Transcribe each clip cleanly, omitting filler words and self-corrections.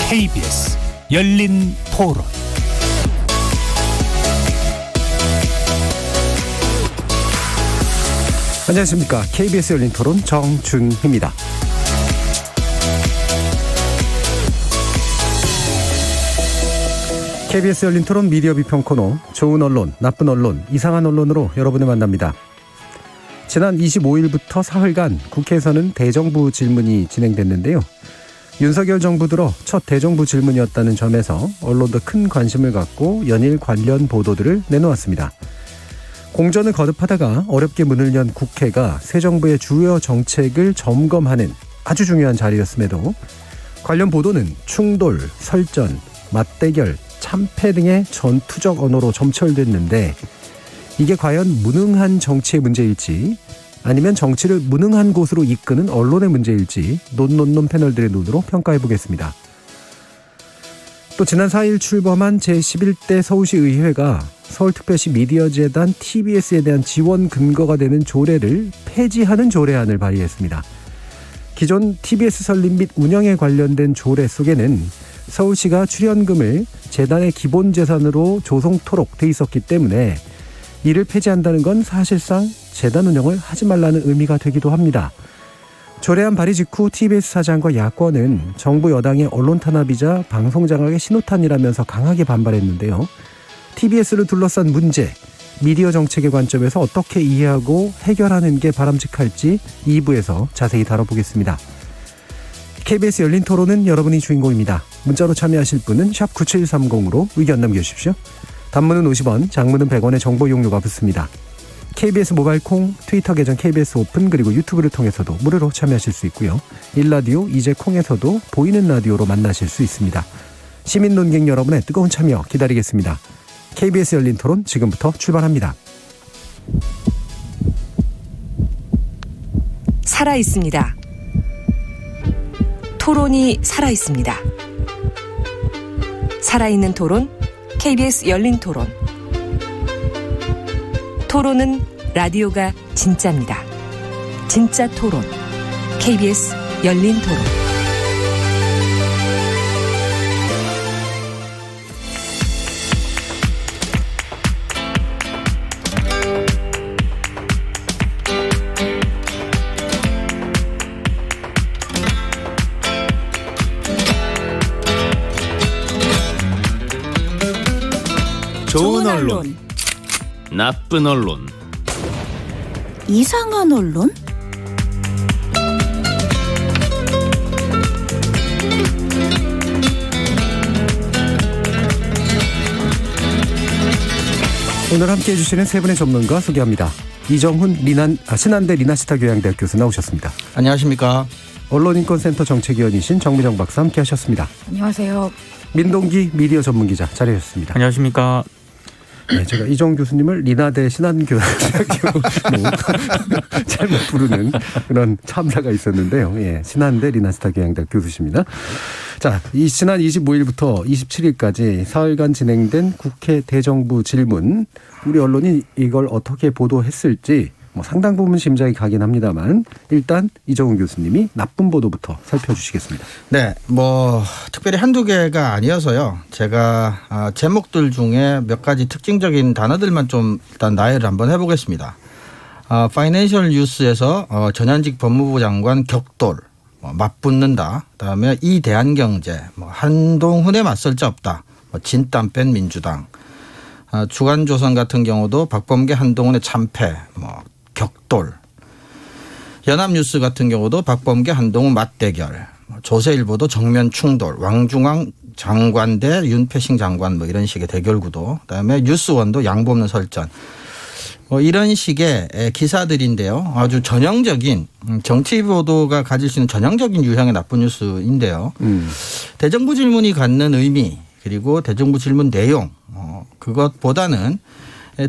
KBS 열린 토론. 안녕하십니까. KBS 열린 토론 정준희입니다. KBS 열린 토론 미디어 비평 코너, 좋은 언론, 나쁜 언론, 이상한 언론으로 여러분을 만납니다. 지난 25일부터 사흘간 국회에서는 대정부 질문이 진행됐는데요. 윤석열 정부 들어 첫 대정부 질문이었다는 점에서 언론도 큰 관심을 갖고 연일 관련 보도들을 내놓았습니다. 공전을 거듭하다가 어렵게 문을 연 국회가 새 정부의 주요 정책을 점검하는 아주 중요한 자리였음에도 관련 보도는 충돌, 설전, 맞대결, 참패 등의 전투적 언어로 점철됐는데, 이게 과연 무능한 정치의 문제일지 아니면 정치를 무능한 곳으로 이끄는 언론의 문제일지 논논논 패널들의 눈으로 평가해보겠습니다. 또 지난 4일 출범한 제11대 서울시 의회가 서울특별시 미디어재단 TBS에 대한 지원 근거가 되는 조례를 폐지하는 조례안을 발의했습니다. 기존 TBS 설립 및 운영에 관련된 조례 속에는 서울시가 출연금을 재단의 기본재산으로 조성토록 돼 있었기 때문에 이를 폐지한다는 건 사실상 재단 운영을 하지 말라는 의미가 되기도 합니다. 조례안 발의 직후 TBS 사장과 야권은 정부 여당의 언론 탄압이자 방송 장악의 신호탄이라면서 강하게 반발했는데요. TBS를 둘러싼 문제, 미디어 정책의 관점에서 어떻게 이해하고 해결하는 게 바람직할지 2부에서 자세히 다뤄보겠습니다. KBS 열린 토론은 여러분이 주인공입니다. 문자로 참여하실 분은 샵 9730으로 의견 남겨주십시오. 단문은 50원, 장문은 100원의 정보 이용료가 붙습니다. KBS 모바일 콩, 트위터 계정 KBS 오픈, 그리고 유튜브를 통해서도 무료로 참여하실 수 있고요. 일라디오, 이제 콩에서도 보이는 라디오로 만나실 수 있습니다. 시민 논객 여러분의 뜨거운 참여 기다리겠습니다. KBS 열린 토론 지금부터 출발합니다. 살아있습니다. 토론이 살아있습니다. 살아있는 토론, KBS 열린 토론. 토론은 라디오가 진짜입니다. 진짜 토론, KBS 열린 토론. 좋은 언론, 나쁜 언론, 이상한 언론? 오늘 함께해 주시는 세 분의 전문가 소개합니다. 이정훈 신한대 리나시타 교양대학 교수 나오셨습니다. 안녕하십니까. 언론인권센터 정책위원이신 정미정 박사 함께하셨습니다. 안녕하세요. 민동기 미디어 전문기자 자리하셨습니다. 안녕하십니까. 네, 제가 이정 교수님을 리나대 신한교양대학교 잘못 부르는 그런 참사가 있었는데요. 예, 신한대 리나시타 교양대학 교수십니다. 자, 지난 25일부터 27일까지 사흘간 진행된 국회 대정부 질문, 우리 언론이 이걸 어떻게 보도했을지 상당 부분 짐작이 가긴 합니다만 일단 이정훈 교수님이 나쁜 보도부터 살펴주시겠습니다. 네, 특별히 한두 개가 아니어서요. 제가 제목들 중에 몇 가지 특징적인 단어들만 좀 일단 나열을 한번 해보겠습니다. 파이낸셜 뉴스에서 전현직 법무부 장관 격돌, 맞붙는다. 그다음에 이 대한경제, 한동훈에 맞설 자 없다. 진땀 뺀 민주당. 주간조선 같은 경우도 박범계 한동훈의 참패, 격돌. 연합뉴스 같은 경우도 박범계 한동훈 맞대결. 조선일보도 정면 충돌. 왕중왕 장관 대 윤태식 장관 이런 식의 대결 구도. 그다음에 뉴스원도 양보 없는 설전. 이런 식의 기사들인데요. 아주 전형적인 정치 보도가 가질 수 있는 전형적인 유형의 나쁜 뉴스인데요. 대정부 질문이 갖는 의미 그리고 대정부 질문 내용 그것보다는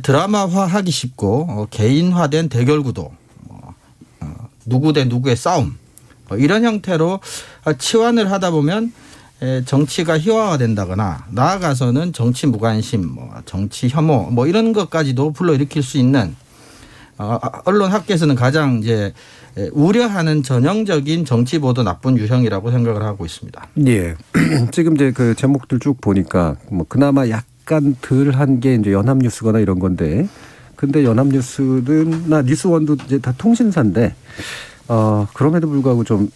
드라마화하기 쉽고 개인화된 대결 구도 누구 대 누구의 싸움 이런 형태로 치환을 하다 보면 정치가 희화화된다거나 나아가서는 정치 무관심, 정치 혐오 이런 것까지도 불러일으킬 수 있는 언론 학계에서는 가장 이제 우려하는 전형적인 정치 보도 나쁜 유형이라고 생각을 하고 있습니다. 예. 지금 이제 그 제목들 쭉 보니까 뭐 그나마 약간 덜한 게 이제 연합뉴스거나 이런 건데, 근데 연합뉴스나 뉴스원도 이제 다 통신사인데 그럼에도 불구하고 좀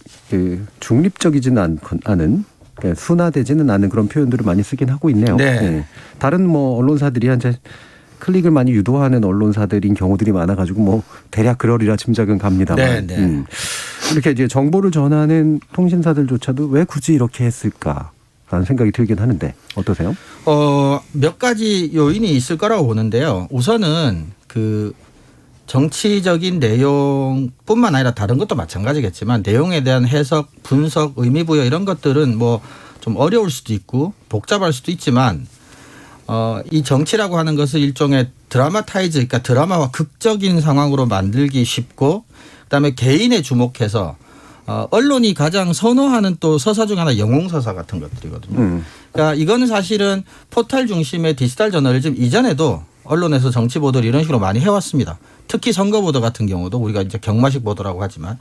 중립적이지는 않은. 순화되지는 않은 그런 표현들을 많이 쓰긴 하고 있네요. 네. 네. 다른 뭐 언론사들이 이제 클릭을 많이 유도하는 언론사들인 경우들이 많아가지고 뭐 대략 그러리라 짐작은 갑니다만. 네, 네. 이렇게 이제 정보를 전하는 통신사들조차도 왜 굳이 이렇게 했을까라는 생각이 들긴 하는데 어떠세요? 몇 가지 요인이 있을 거라고 보는데요. 우선은 그 정치적인 내용뿐만 아니라 다른 것도 마찬가지겠지만 내용에 대한 해석, 분석, 의미 부여 이런 것들은 뭐 좀 어려울 수도 있고 복잡할 수도 있지만 이 정치라고 하는 것을 일종의 드라마타이즈, 그러니까 드라마와 극적인 상황으로 만들기 쉽고 그다음에 개인에 주목해서 언론이 가장 선호하는 또 서사 중 하나 영웅서사 같은 것들이거든요. 그러니까 이거는 사실은 포털 중심의 디지털 저널리즘 이전에도 언론에서 정치 보도를 이런 식으로 많이 해왔습니다. 특히 선거 보도 같은 경우도 우리가 이제 경마식 보도라고 하지만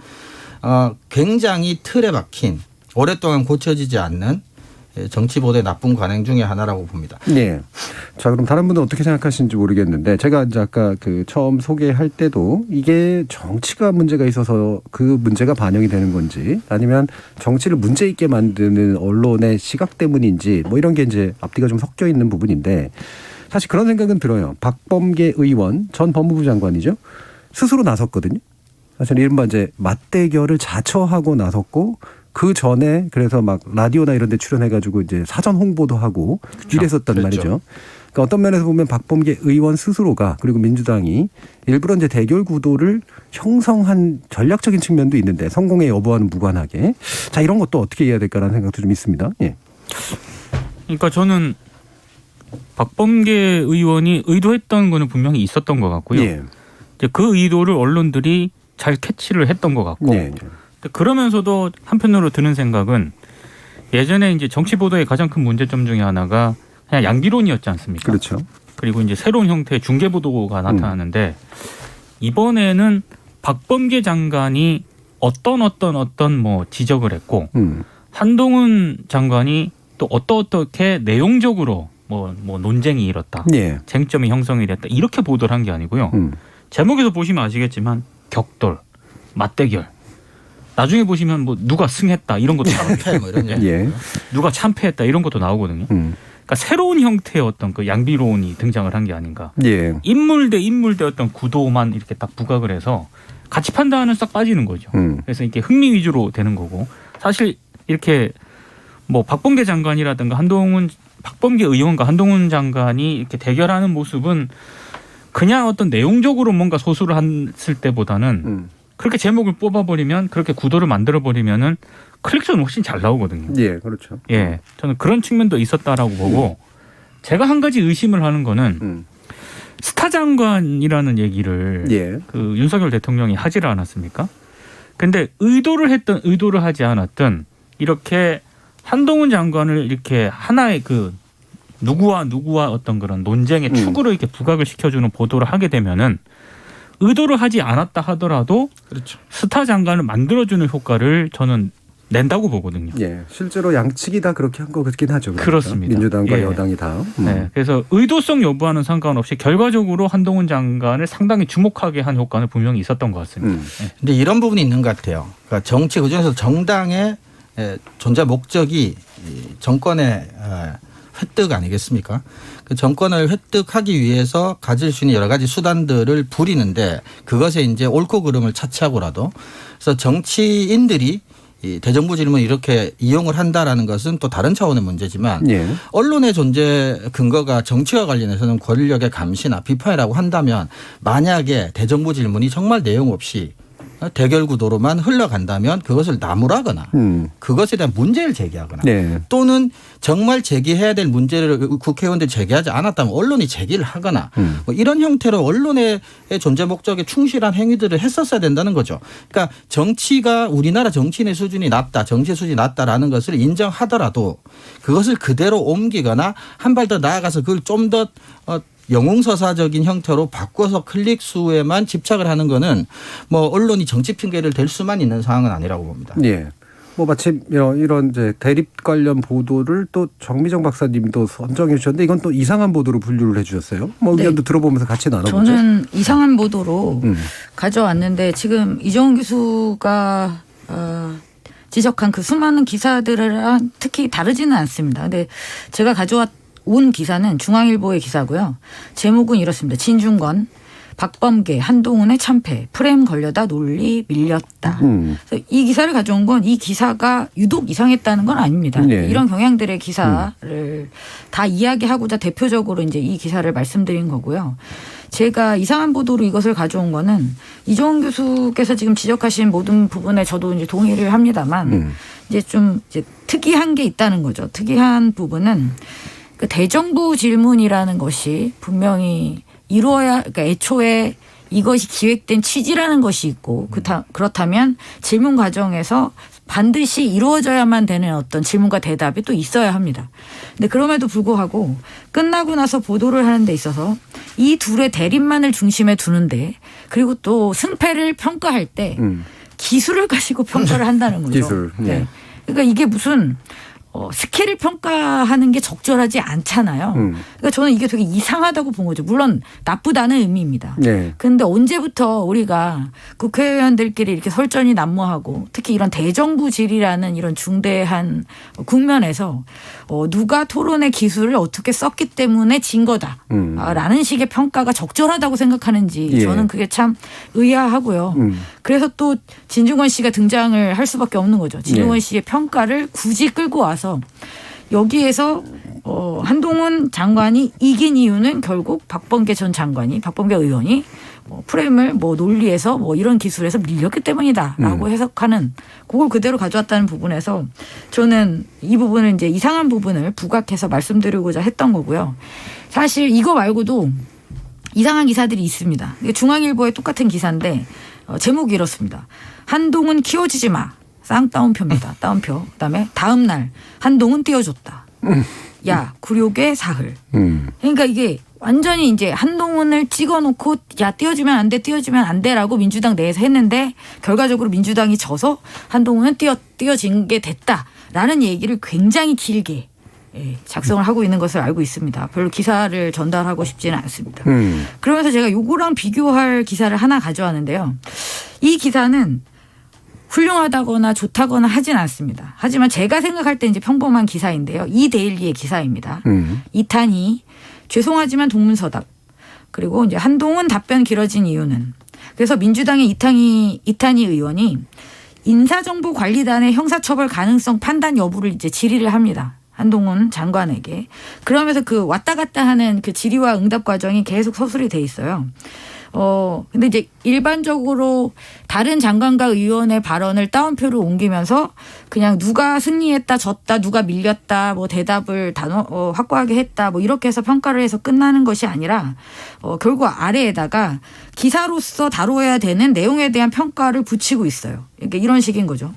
굉장히 틀에 박힌 오랫동안 고쳐지지 않는 정치 보도의 나쁜 관행 중에 하나라고 봅니다. 네. 자, 그럼 다른 분은 어떻게 생각하시는지 모르겠는데 제가 이제 아까 그 처음 소개할 때도 이게 정치가 문제가 있어서 그 문제가 반영이 되는 건지 아니면 정치를 문제 있게 만드는 언론의 시각 때문인지 뭐 이런 게 이제 앞뒤가 좀 섞여 있는 부분인데 사실 그런 생각은 들어요. 박범계 의원 전 법무부 장관이죠. 스스로 나섰거든요. 사실 이른바 이제 맞대결을 자처하고 나섰고 그 전에 그래서 막 라디오나 이런 데 출연해가지고 이제 사전 홍보도 하고 이랬었단 그렇죠. 말이죠. 그러니까 어떤 면에서 보면 박범계 의원 스스로가 그리고 민주당이 일부러 이제 대결 구도를 형성한 전략적인 측면도 있는데 성공의 여부와는 무관하게 자 이런 것도 어떻게 해야 될까라는 생각도 좀 있습니다. 예. 그러니까 저는 박범계 의원이 의도했던 거는 분명히 있었던 것 같고요. 예. 이제 그 의도를 언론들이 잘 캐치를 했던 것 같고 예. 그러면서도 한편으로 드는 생각은 예전에 이제 정치 보도의 가장 큰 문제점 중에 하나가 그냥 양비론이었지 않습니까? 그렇죠. 그리고 이제 새로운 형태의 중계 보도가 나타나는데 이번에는 박범계 장관이 어떤 뭐 지적을 했고 한동훈 장관이 또 어떻게 내용적으로 뭐 논쟁이 일었다. 예. 쟁점이 형성이 됐다. 이렇게 보도를 한 게 아니고요. 제목에서 보시면 아시겠지만 격돌, 맞대결. 나중에 보시면 뭐 누가 승했다 이런 것도 참패 뭐 이런 예. 누가 참패했다 이런 것도 나오거든요. 그러니까 새로운 형태의 어떤 그 양비론이 등장을 한 게 아닌가. 예. 인물 대 어떤 구도만 이렇게 딱 부각을 해서 가치 판단은 싹 빠지는 거죠. 그래서 이렇게 흥미 위주로 되는 거고 사실 이렇게 뭐 박범계 장관이라든가 박범계 의원과 한동훈 장관이 이렇게 대결하는 모습은 그냥 어떤 내용적으로 뭔가 소수를 했을 때보다는 그렇게 제목을 뽑아버리면 그렇게 구도를 만들어버리면은 클릭수는 훨씬 잘 나오거든요. 예, 그렇죠. 예, 저는 그런 측면도 있었다라고 보고 제가 한 가지 의심을 하는 거는 스타 장관이라는 얘기를 예. 그 윤석열 대통령이 하지를 않았습니까? 근데 의도를 하지 않았던 이렇게 한동훈 장관을 이렇게 하나의 그 누구와 어떤 그런 논쟁의 축으로 이렇게 부각을 시켜주는 보도를 하게 되면은 의도를 하지 않았다 하더라도 그렇죠. 스타 장관을 만들어주는 효과를 저는 낸다고 보거든요. 예, 실제로 양측이 다 그렇게 한 거 같긴 하죠. 그러니까. 그렇습니다. 민주당과 예. 여당이 다. 네, 그래서 의도성 여부와는 상관없이 결과적으로 한동훈 장관을 상당히 주목하게 한 효과는 분명히 있었던 것 같습니다. 근데 이런 부분이 있는 것 같아요. 그러니까 정치 그중에서 정당의 존재 목적이 정권의 획득 아니겠습니까? 그 정권을 획득하기 위해서 가질 수 있는 여러 가지 수단들을 부리는데 그것에 이제 옳고 그름을 차치하고라도 그래서 정치인들이 이 대정부 질문 이렇게 이용을 한다라는 것은 또 다른 차원의 문제지만 예. 언론의 존재 근거가 정치와 관련해서는 권력의 감시나 비판이라고 한다면 만약에 대정부 질문이 정말 내용 없이 대결 구도로만 흘러간다면 그것을 나무라거나 그것에 대한 문제를 제기하거나 네. 또는 정말 제기해야 될 문제를 국회의원들이 제기하지 않았다면 언론이 제기를 하거나 뭐 이런 형태로 언론의 존재 목적에 충실한 행위들을 했었어야 된다는 거죠. 그러니까 정치가 우리나라 정치인의 수준이 낮다, 정치의 수준이 낮다라는 것을 인정하더라도 그것을 그대로 옮기거나 한 발 더 나아가서 그걸 좀 더 영웅서사적인 형태로 바꿔서 클릭 수에만 집착을 하는 거는 뭐 언론이 정치 핑계를 댈 수만 있는 상황은 아니라고 봅니다. 예. 뭐 마침 이런 이제 대립 관련 보도를 또 정미정 박사님도 선정해 주셨는데 이건 또 이상한 보도로 분류를 해 주셨어요. 뭐 의견도 들어보면서 같이 나눠보죠. 저는 이상한 보도로 가져왔는데 지금 이종훈 교수가 지적한 그 수많은 기사들이랑 특히 다르지는 않습니다. 근데 제가 온 기사는 중앙일보의 기사고요. 제목은 이렇습니다. 진중권, 박범계, 한동훈의 참패, 프레임 걸려다 논리 밀렸다. 그래서 이 기사를 가져온 건 이 기사가 유독 이상했다는 건 아닙니다. 네. 이런 경향들의 기사를 다 이야기하고자 대표적으로 이제 이 기사를 말씀드린 거고요. 제가 이상한 보도로 이것을 가져온 거는 이종훈 교수께서 지금 지적하신 모든 부분에 저도 이제 동의를 합니다만 이제 좀 이제 특이한 게 있다는 거죠. 특이한 부분은 그 대정부 질문이라는 것이 분명히 그러니까 애초에 이것이 기획된 취지라는 것이 있고 그렇다면 질문 과정에서 반드시 이루어져야만 되는 어떤 질문과 대답이 또 있어야 합니다. 근데 그럼에도 불구하고 끝나고 나서 보도를 하는 데 있어서 이 둘의 대립만을 중심에 두는데 그리고 또 승패를 평가할 때 기술을 가지고 평가를 한다는 거죠. 기술. 네. 네. 그러니까 이게 무슨 스킬을 평가하는 게 적절하지 않잖아요. 그러니까 저는 이게 되게 이상하다고 본 거죠. 물론 나쁘다는 의미입니다. 네. 그런데 언제부터 우리가 국회의원들끼리 이렇게 설전이 난무하고 특히 이런 대정부 질이라는 이런 중대한 국면에서 누가 토론의 기술을 어떻게 썼기 때문에 진 거다라는 식의 평가가 적절하다고 생각하는지 예. 저는 그게 참 의아하고요. 그래서 또 진중권 씨가 등장을 할 수밖에 없는 거죠. 진중권 씨의 평가를 굳이 끌고 와서 여기에서 한동훈 장관이 이긴 이유는 결국 박범계 의원이 프레임을 논리에서 이런 기술에서 밀렸기 때문이다라고 해석하는 그걸 그대로 가져왔다는 부분에서 저는 이 부분을 이제 이상한 부분을 부각해서 말씀드리고자 했던 거고요. 사실 이거 말고도 이상한 기사들이 있습니다. 중앙일보의 똑같은 기사인데 제목이 이렇습니다. 한동훈 키워지지 마. 쌍따옴표입니다. 따옴표. 그다음에 다음 날 한동훈 띄워줬다. 야 굴욕의 사흘. 그러니까 이게 완전히 이제 한동훈을 찍어놓고 야 띄워주면 안 돼라고 민주당 내에서 했는데 결과적으로 민주당이 져서 한동훈은 띄워진 게 됐다라는 얘기를 굉장히 길게 작성을 하고 있는 것을 알고 있습니다. 별로 기사를 전달하고 싶지는 않습니다. 그러면서 제가 요거랑 비교할 기사를 하나 가져왔는데요. 이 기사는 훌륭하다거나 좋다거나 하진 않습니다. 하지만 제가 생각할 때 이제 평범한 기사인데요. 이 데일리의 기사입니다. 이탄희 죄송하지만 동문서답 그리고 이제 한동훈 답변 길어진 이유는 그래서 민주당의 이탄희 의원이 인사정보관리단의 형사처벌 가능성 판단 여부를 이제 질의를 합니다. 한동훈 장관에게. 그러면서 그 왔다 갔다 하는 그 질의와 응답 과정이 계속 서술이 돼 있어요. 근데 이제 일반적으로 다른 장관과 의원의 발언을 따옴표로 옮기면서 그냥 누가 승리했다, 졌다, 누가 밀렸다, 대답을 확고하게 했다, 이렇게 해서 평가를 해서 끝나는 것이 아니라 결국 아래에다가 기사로서 다뤄야 되는 내용에 대한 평가를 붙이고 있어요. 그러니까 이런 식인 거죠.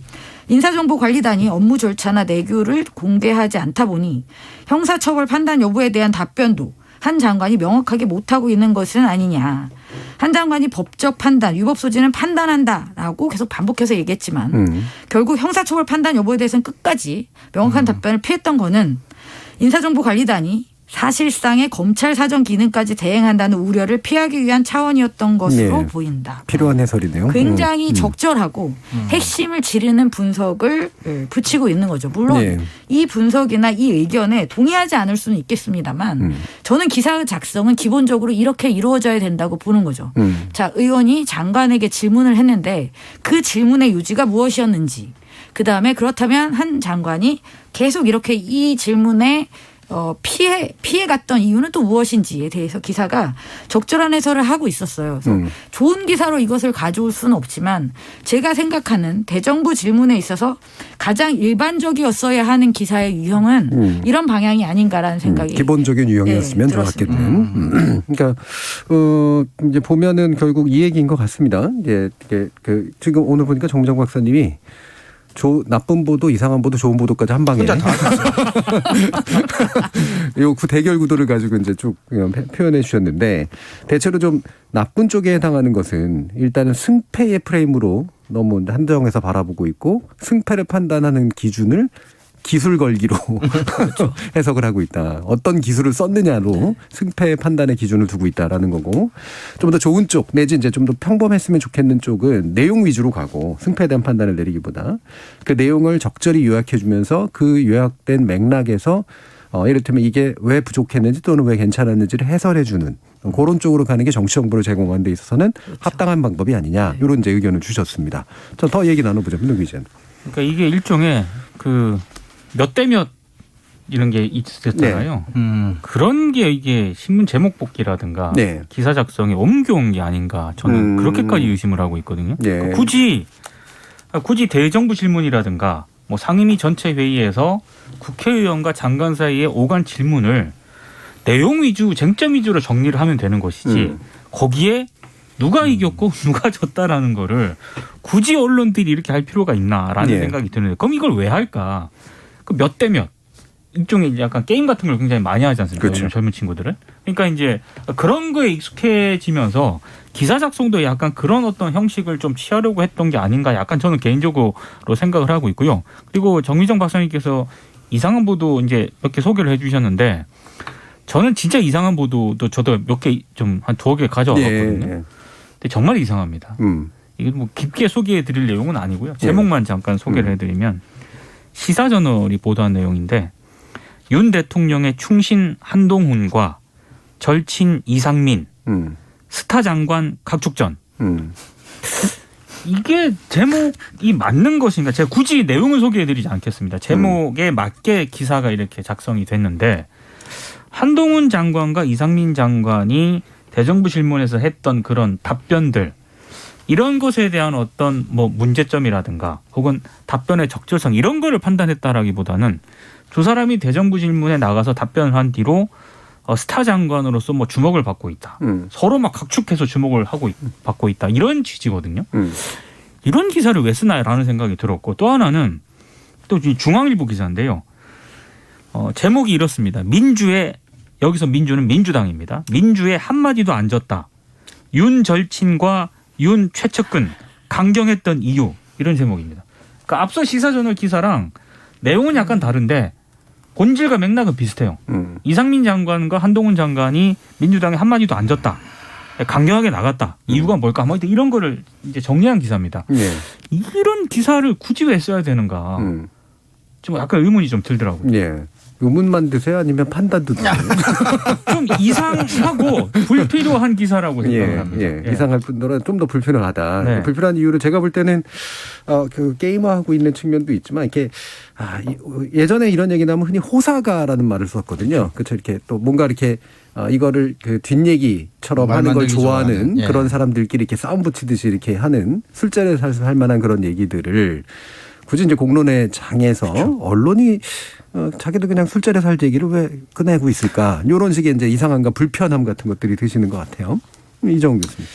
인사정보관리단이 업무 절차나 내규를 공개하지 않다 보니 형사처벌 판단 여부에 대한 답변도 한 장관이 명확하게 못하고 있는 것은 아니냐. 한 장관이 법적 판단, 위법 소지는 판단한다라고 계속 반복해서 얘기했지만 결국 형사처벌 판단 여부에 대해서는 끝까지 명확한 답변을 피했던 거는 인사정보관리단이 사실상의 검찰 사정 기능까지 대행한다는 우려를 피하기 위한 차원이었던 것으로 보인다. 필요한 해설이네요. 굉장히 적절하고 핵심을 지르는 분석을 붙이고 있는 거죠. 물론 이 분석이나 이 의견에 동의하지 않을 수는 있겠습니다만 저는 기사 작성은 기본적으로 이렇게 이루어져야 된다고 보는 거죠. 자, 의원이 장관에게 질문을 했는데 그 질문의 요지가 무엇이었는지 그다음에 그렇다면 한 장관이 계속 이렇게 이 질문에 피해갔던 이유는 또 무엇인지에 대해서 기사가 적절한 해설을 하고 있었어요. 그래서 좋은 기사로 이것을 가져올 수는 없지만 제가 생각하는 대정부 질문에 있어서 가장 일반적이었어야 하는 기사의 유형은 이런 방향이 아닌가라는 생각이 기본적인 유형이었으면 좋았겠는. 그러니까 이제 보면은 결국 이 얘기인 것 같습니다. 이제 지금 오늘 보니까 정정 박사님이 나쁜 보도, 이상한 보도, 좋은 보도까지 한 방에. 요 대결 구도를 가지고 이제 쭉 표현해 주셨는데 대체로 좀 나쁜 쪽에 해당하는 것은 일단은 승패의 프레임으로 너무 한정해서 바라보고 있고 승패를 판단하는 기준을 기술 걸기로 그렇죠. 해석을 하고 있다. 어떤 기술을 썼느냐로 승패 판단의 기준을 두고 있다라는 거고 좀 더 좋은 쪽 내지 이제 좀 더 평범했으면 좋겠는 쪽은 내용 위주로 가고 승패에 대한 판단을 내리기보다 그 내용을 적절히 요약해 주면서 그 요약된 맥락에서 이를테면 이게 왜 부족했는지 또는 왜 괜찮았는지를 해설해 주는 그런 쪽으로 가는 게 정치 정보를 제공하는 데 있어서는 그렇죠. 합당한 방법이 아니냐 이런 이제 의견을 주셨습니다. 자, 더 얘기 나눠보죠. 민노기 기자님. 그러니까 이게 일종의 몇 대 몇 이런 게 있었잖아요. 네. 그런 게 이게 신문 제목 뽑기라든가 네. 기사 작성에 옮겨온 게 아닌가 저는 그렇게까지 의심을 하고 있거든요. 네. 그러니까 굳이 대정부 질문이라든가 뭐 상임위 전체 회의에서 국회의원과 장관 사이에 오간 질문을 내용 위주, 쟁점 위주로 정리를 하면 되는 것이지 거기에 누가 이겼고 누가 졌다라는 거를 굳이 언론들이 이렇게 할 필요가 있나라는 생각이 드는데 그럼 이걸 왜 할까? 몇 대 몇. 일종의 약간 게임 같은 걸 굉장히 많이 하지 않습니까? 그렇죠. 젊은 친구들은. 그러니까 이제 그런 거에 익숙해지면서 기사 작성도 약간 그런 어떤 형식을 좀 취하려고 했던 게 아닌가 약간 저는 개인적으로 생각을 하고 있고요. 그리고 정미정 박사님께서 이상한 보도 이제 몇 개 소개를 해 주셨는데 저는 진짜 이상한 보도도 저도 몇 개 좀 한 2개 가져와봤거든요. 근데 정말 이상합니다. 이게 뭐 깊게 소개해 드릴 내용은 아니고요. 제목만 잠깐 소개를 해드리면 시사저널이 보도한 내용인데 윤 대통령의 충신 한동훈과 절친 이상민, 스타 장관 각축전. 이게 제목이 맞는 것인가? 제가 굳이 내용을 소개해드리지 않겠습니다. 제목에 맞게 기사가 이렇게 작성이 됐는데 한동훈 장관과 이상민 장관이 대정부 질문에서 했던 그런 답변들 이런 것에 대한 어떤 뭐 문제점이라든가 혹은 답변의 적절성 이런 거를 판단했다라기보다는 두 사람이 대정부 질문에 나가서 답변을 한 뒤로 스타 장관으로서 뭐 주목을 받고 있다. 서로 막 각축해서 주목을 받고 있다. 이런 취지거든요. 이런 기사를 왜 쓰나라는 생각이 들었고 또 하나는 또 중앙일보 기사인데요. 제목이 이렇습니다. 여기서 민주는 민주당입니다. 민주에 한마디도 안 졌다. 윤 절친과 윤 최측근 강경했던 이유 이런 제목입니다. 그러니까 앞서 시사저널 기사랑 내용은 약간 다른데 본질과 맥락은 비슷해요. 이상민 장관과 한동훈 장관이 민주당에 한마디도 안 졌다. 강경하게 나갔다. 이유가 뭘까? 뭐 이런 거를 이제 정리한 기사입니다. 이런 기사를 굳이 왜 써야 되는가? 좀 약간 의문이 좀 들더라고요. 의문만 드세요? 아니면 판단도 드세요? 좀 이상하고 불필요한 기사라고 생각을 합니다. 이상할 뿐더러 좀 더 불필요하다. 불필요한 이유를 제가 볼 때는 그 게임화하고 있는 측면도 있지만 이렇게 예전에 이런 얘기 나면 흔히 호사가라는 말을 썼거든요. 그렇죠. 이렇게 또 뭔가 이렇게 이거를 그 뒷얘기처럼 하는 걸 좋아하는 그런 사람들끼리 이렇게 싸움 붙이듯이 이렇게 하는 술자리에서 할 만한 그런 얘기들을 굳이 이제 공론의 장에서 그렇죠. 언론이 자기도 그냥 술자리에서 할 얘기를 왜 꺼내고 있을까? 이런 식의 이제 이상함과 불편함 같은 것들이 드시는 것 같아요. 이정훈 교수님.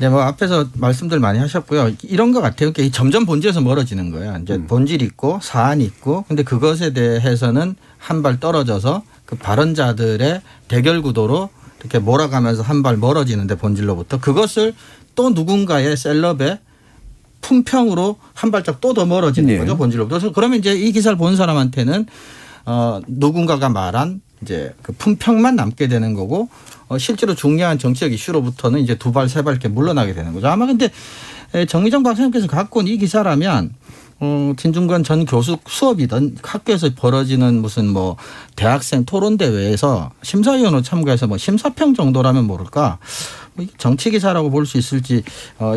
네, 뭐 앞에서 말씀들 많이 하셨고요. 이런 것 같아요. 그러니까 점점 본질에서 멀어지는 거예요. 이제 본질 있고 사안 있고, 근데 그것에 대해서는 한 발 떨어져서 그 발언자들의 대결 구도로 이렇게 몰아가면서 한 발 멀어지는데 본질로부터 그것을 또 누군가의 셀럽의 품평으로 한 발짝 또 더 멀어지는 거죠. 본질로부터. 그래서 그러면 이제 이 기사를 본 사람한테는 누군가가 말한 이제 그 품평만 남게 되는 거고 실제로 중요한 정치적 이슈로부터는 이제 두 발, 세 발 이렇게 물러나게 되는 거죠. 아마 근데 정미정 박사님께서 갖고 온 이 기사라면 진중권 전 교수 수업이든 학교에서 벌어지는 무슨 뭐 대학생 토론 대회에서 심사위원으로 참가해서 뭐 심사평 정도라면 모를까 정치 기사라고 볼 수 있을지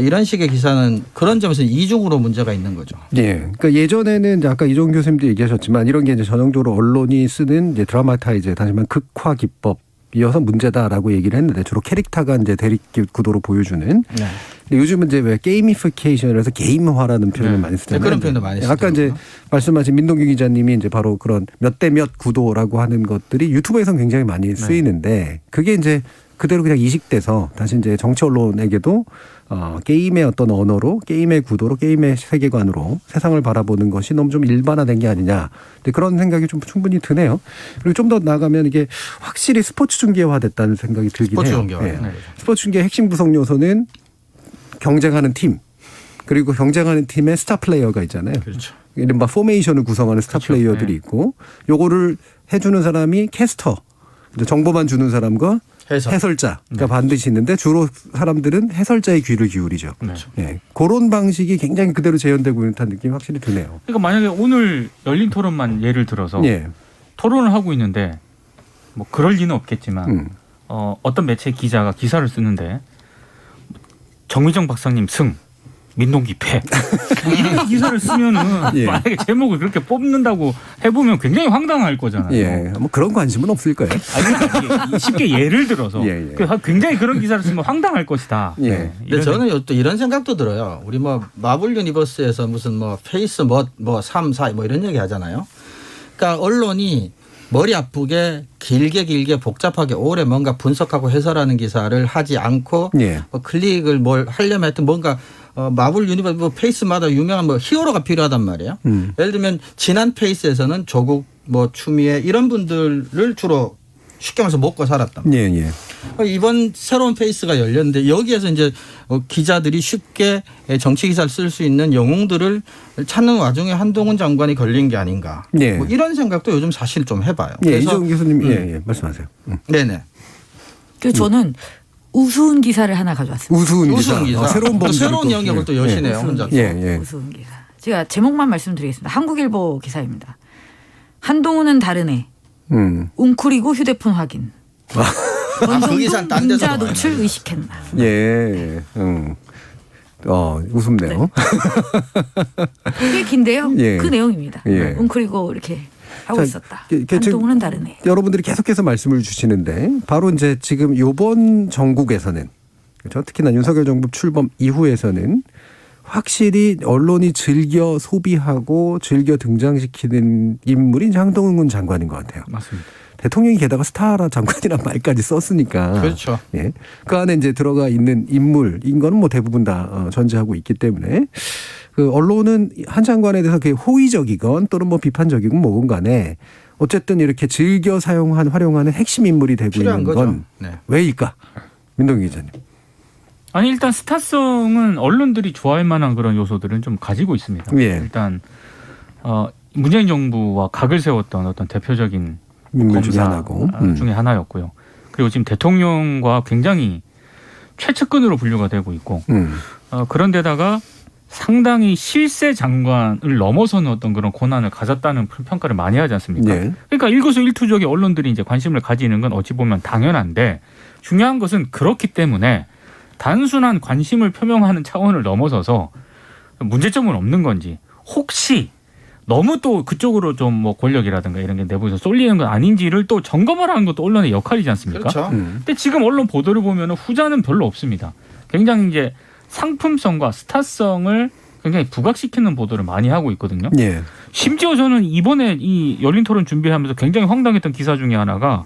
이런 식의 기사는 그런 점에서 이중으로 문제가 있는 거죠. 예. 그러니까 예전에는 아까 이종 교수님도 얘기하셨지만 이런 게 이제 전형적으로 언론이 쓰는 이제 드라마타이즈, 다시 말하면 극화 기법이어서 문제다라고 얘기를 했는데 주로 캐릭터가 이제 대립 구도로 보여주는. 네. 근데 요즘은 이제 왜 게이미피케이션이라서 게임화라는 표현을 많이 쓰잖아요. 그런 표현도 많이 쓰죠. 아까 이제 말씀하신 민동기 기자님이 이제 바로 그런 몇 대 몇 구도라고 하는 것들이 유튜브에서 굉장히 많이 쓰이는데 그게 이제 그대로 그냥 이식돼서 다시 이제 정치 언론에게도 게임의 어떤 언어로, 게임의 구도로, 게임의 세계관으로 세상을 바라보는 것이 너무 좀 일반화된 게 아니냐. 그런 생각이 좀 충분히 드네요. 그리고 좀 더 나아가면 이게 확실히 스포츠 중계화됐다는 생각이 들긴 스포츠 해요. 중계화. 네. 스포츠 중계의 핵심 구성 요소는 경쟁하는 팀, 그리고 경쟁하는 팀의 스타 플레이어가 있잖아요. 그렇죠. 이른바 포메이션을 구성하는 스타 그렇죠. 플레이어들이 있고 요거를 해주는 사람이 캐스터, 정보만 주는 사람과 해설자가 반드시 있는데 주로 사람들은 해설자의 귀를 기울이죠. 그렇죠. 예. 그런 방식이 굉장히 그대로 재현되고 있는 듯한 느낌이 확실히 드네요. 그러니까 만약에 오늘 열린 토론만 예를 들어서 토론을 하고 있는데 뭐 그럴 리는 없겠지만 어떤 매체 기자가 기사를 쓰는데 정미정 박사님 승, 민동기 패 이런 기사를 쓰면은 만약에 제목을 그렇게 뽑는다고 해보면 굉장히 황당할 거잖아요. 예, 뭐 그런 관심은 없을 거예요. 그러니까 쉽게 예를 들어서 굉장히 그런 기사를 쓰면 황당할 것이다. 네. 근데 저는 또 이런 생각도 들어요. 우리 뭐 마블 유니버스에서 무슨 뭐 페이스 뭐 3, 4 뭐 이런 얘기 하잖아요. 그러니까 언론이 머리 아프게 길게 복잡하게 오래 뭔가 분석하고 해설하는 기사를 하지 않고 뭐 클릭을 뭘 하려면 하여튼 뭔가 마블 유니버스 뭐 페이스마다 유명한 뭐 히어로가 필요하단 말이에요. 예를 들면 지난 페이스에서는 조국 뭐 추미애 이런 분들을 주로 쉽게 말해서 먹고 살았단 말이에요. 이번 새로운 페이스가 열렸는데 여기에서 이제 기자들이 쉽게 정치 기사를 쓸 수 있는 영웅들을 찾는 와중에 한동훈 장관이 걸린 게 아닌가. 뭐 이런 생각도 요즘 사실 좀 해봐요. 이종 교수님 말씀하세요. 네네. 그래서 저는 우스운 기사를 하나 가져왔습니다. 우스운 기사. 새로운 영역을 또 여시네요. 혼자서. 우스운 기사. 제가 제목만 말씀드리겠습니다. 한국일보 기사입니다. 한동훈은 다르네. 웅크리고 휴대폰 확인. 권성동 문자 노출 의식했나. 웃음네요. 꽤 긴데요. 그 내용입니다. 웅크리고 이렇게 하고 있었다. 한동훈은 다르네. 여러분들이 계속해서 말씀을 주시는데 바로 이제 지금 이번 정국에서는 그렇죠? 특히나 윤석열 정부 출범 이후에서는 확실히 언론이 즐겨 소비하고 즐겨 등장시키는 인물이 한동훈 장관인 것 같아요. 맞습니다. 대통령이 게다가 스타라 장관이란 말까지 썼으니까. 그렇죠. 그 안에 이제 들어가 있는 인물인 거는 뭐 대부분 다 전제하고 있기 때문에 그 언론은 한 장관에 대해서 그게 호의적이건 또는 뭐 비판적이건 뭐건 간에 어쨌든 이렇게 즐겨 활용하는 핵심 인물이 되고 있는 건 왜일까? 민동기 기자님. 아니 일단 스타성은 언론들이 좋아할 만한 그런 요소들은 좀 가지고 있습니다. 일단 문재인 정부와 각을 세웠던 어떤 대표적인 인물 중에 하나고 중에 하나였고요. 그리고 지금 대통령과 굉장히 최측근으로 분류가 되고 있고 그런데다가 상당히 실세 장관을 넘어서는 어떤 그런 권한을 가졌다는 평가를 많이 하지 않습니까? 그러니까 일거수일투족의 언론들이 이제 관심을 가지는 건 어찌 보면 당연한데 중요한 것은 그렇기 때문에 단순한 관심을 표명하는 차원을 넘어서서 문제점은 없는 건지 혹시 너무 또 그쪽으로 좀 뭐 권력이라든가 이런 게 내부에서 쏠리는 건 아닌지를 또 점검을 하는 것도 언론의 역할이지 않습니까? 그렇죠. 근데 지금 언론 보도를 보면 후자는 별로 없습니다. 굉장히 이제 상품성과 스타성을 굉장히 부각시키는 보도를 많이 하고 있거든요. 심지어 저는 이번에 이 열린 토론 준비하면서 굉장히 황당했던 기사 중에 하나가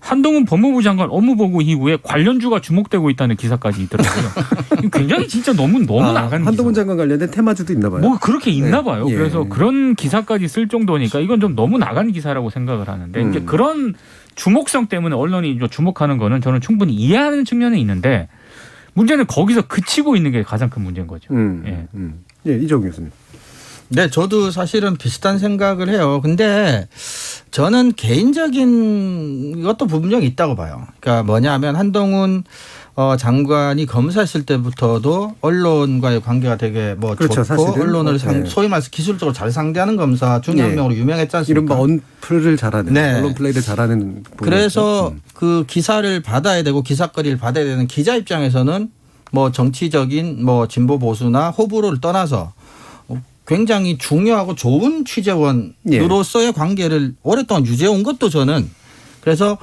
한동훈 법무부 장관 업무보고 이후에 관련주가 주목되고 있다는 기사까지 있더라고요. 굉장히 진짜 너무 나간 한동훈 장관 관련된 테마주도 있나 봐요. 뭐 그렇게 있나 봐요. 그래서 그런 기사까지 쓸 정도니까 이건 좀 너무 나간 기사라고 생각을 하는데 이제 그런 주목성 때문에 언론이 주목하는 거는 저는 충분히 이해하는 측면은 있는데 문제는 거기서 그치고 있는 게 가장 큰 문제인 거죠. 이종 교수님. 네, 저도 사실은 비슷한 생각을 해요. 근데 저는 개인적인 것도 분명히 있다고 봐요. 그러니까 뭐냐 하면 한동훈 장관이 검사했을 때부터도 언론과의 관계가 되게 뭐 그렇죠, 좋고 사실은. 언론을 네. 소위 말해서 기술적으로 잘 상대하는 검사 중에 한 네. 명으로 유명했지 않습니까? 이른바 언플을 잘하는 네. 언론 플레이를 잘하는 그래서 그 기사를 받아야 되고 기사거리를 받아야 되는 기자 입장에서는 뭐 정치적인 뭐 진보 보수나 호불호를 떠나서 굉장히 중요하고 좋은 취재원으로서의 관계를 오랫동안 유지해온 것도 저는 그래서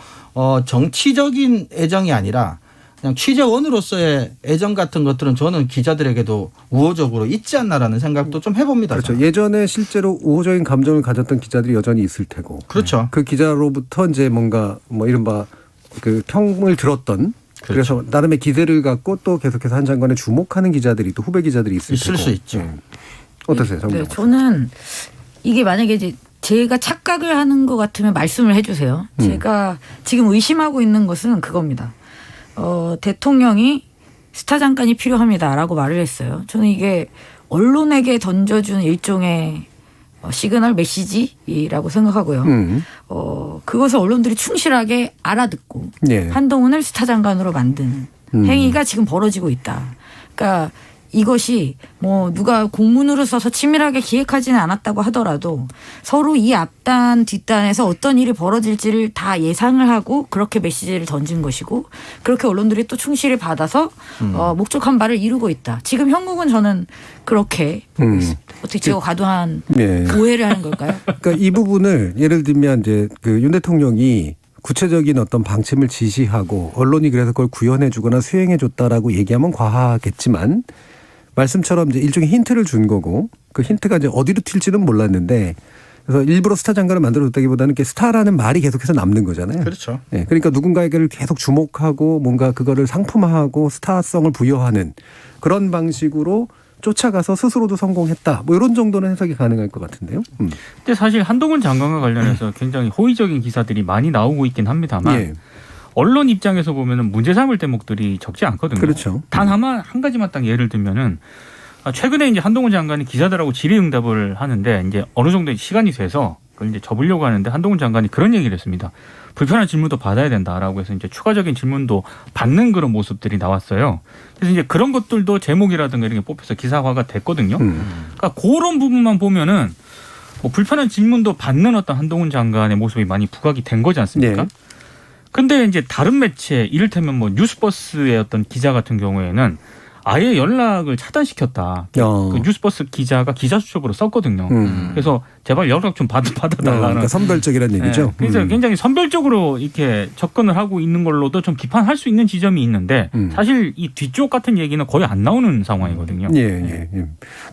정치적인 애정이 아니라 그냥 취재원으로서의 애정 같은 것들은 저는 기자들에게도 우호적으로 있지 않나라는 생각도 좀 해봅니다. 그렇죠. 저는. 예전에 실제로 우호적인 감정을 가졌던 기자들이 여전히 있을 테고. 그렇죠. 그 기자로부터 이제 뭔가 뭐 이른바 그 평을 들었던 그래서 나름의 기대를 갖고 또 계속해서 한 장관에 주목하는 기자들이 또 후배 기자들이 있을 테고. 수 있죠. 어떠세요? 네, 저는 이게 만약에 이제 제가 착각을 하는 것 같으면 말씀을 해주세요. 제가 지금 의심하고 있는 것은 그겁니다. 대통령이 스타 장관이 필요합니다라고 말을 했어요. 저는 이게 언론에게 던져준 일종의 시그널 메시지라고 생각하고요. 그것을 언론들이 충실하게 알아듣고 네. 한동훈을 스타 장관으로 만드는 행위가 지금 벌어지고 있다. 그러니까 이것이 뭐 누가 공문으로 써서 치밀하게 기획하지는 않았다고 하더라도 서로 이 앞단 뒷단에서 어떤 일이 벌어질지를 다 예상을 하고 그렇게 메시지를 던진 것이고 그렇게 언론들이 또 충실히 받아서 목적한 바를 이루고 있다. 지금 형국은 저는 그렇게 보고 있습니다. 어떻게 제가 과도한 네. 오해를 하는 걸까요? 그러니까 이 부분을 예를 들면 이제 그 윤 대통령이 구체적인 어떤 방침을 지시하고 언론이 그래서 그걸 구현해 주거나 수행해 줬다라고 얘기하면 과하겠지만 말씀처럼 이제 일종의 힌트를 준 거고 그 힌트가 이제 어디로 튈지는 몰랐는데 그래서 일부러 스타 장관을 만들어줬다기보다는 이렇게 스타라는 말이 계속해서 남는 거잖아요. 그렇죠. 예, 그러니까 누군가에게를 계속 주목하고 뭔가 그거를 상품화하고 스타성을 부여하는 그런 방식으로 쫓아가서 스스로도 성공했다. 뭐 이런 정도는 해석이 가능할 것 같은데요. 근데 사실 한동훈 장관과 관련해서 굉장히 호의적인 기사들이 많이 나오고 있긴 합니다만 예. 언론 입장에서 보면은 문제 삼을 대목들이 적지 않거든요. 그렇죠. 단 한 가지만 딱 예를 들면은 최근에 이제 한동훈 장관이 기자들하고 질의응답을 하는데 이제 어느 정도 시간이 돼서 그걸 이제 접으려고 하는데 한동훈 장관이 그런 얘기를 했습니다. 불편한 질문도 받아야 된다라고 해서 이제 추가적인 질문도 받는 그런 모습들이 나왔어요. 그래서 이제 그런 것들도 제목이라든가 이런 게 뽑혀서 기사화가 됐거든요. 그러니까 그런 부분만 보면은 뭐 불편한 질문도 받는 어떤 한동훈 장관의 모습이 많이 부각이 된 거지 않습니까? 네. 근데 이제 다른 매체 이를테면 뭐 뉴스버스의 어떤 기자 같은 경우에는 아예 연락을 차단시켰다. 그 뉴스버스 기자가 기자 수첩으로 썼거든요. 그래서 제발 연락 좀 받아달라는. 그러니까 선별적이라는 얘기죠. 네. 그래서 굉장히 선별적으로 이렇게 접근을 하고 있는 걸로도 좀 비판할 수 있는 지점이 있는데 사실 이 뒤쪽 같은 얘기는 거의 안 나오는 상황이거든요. 예.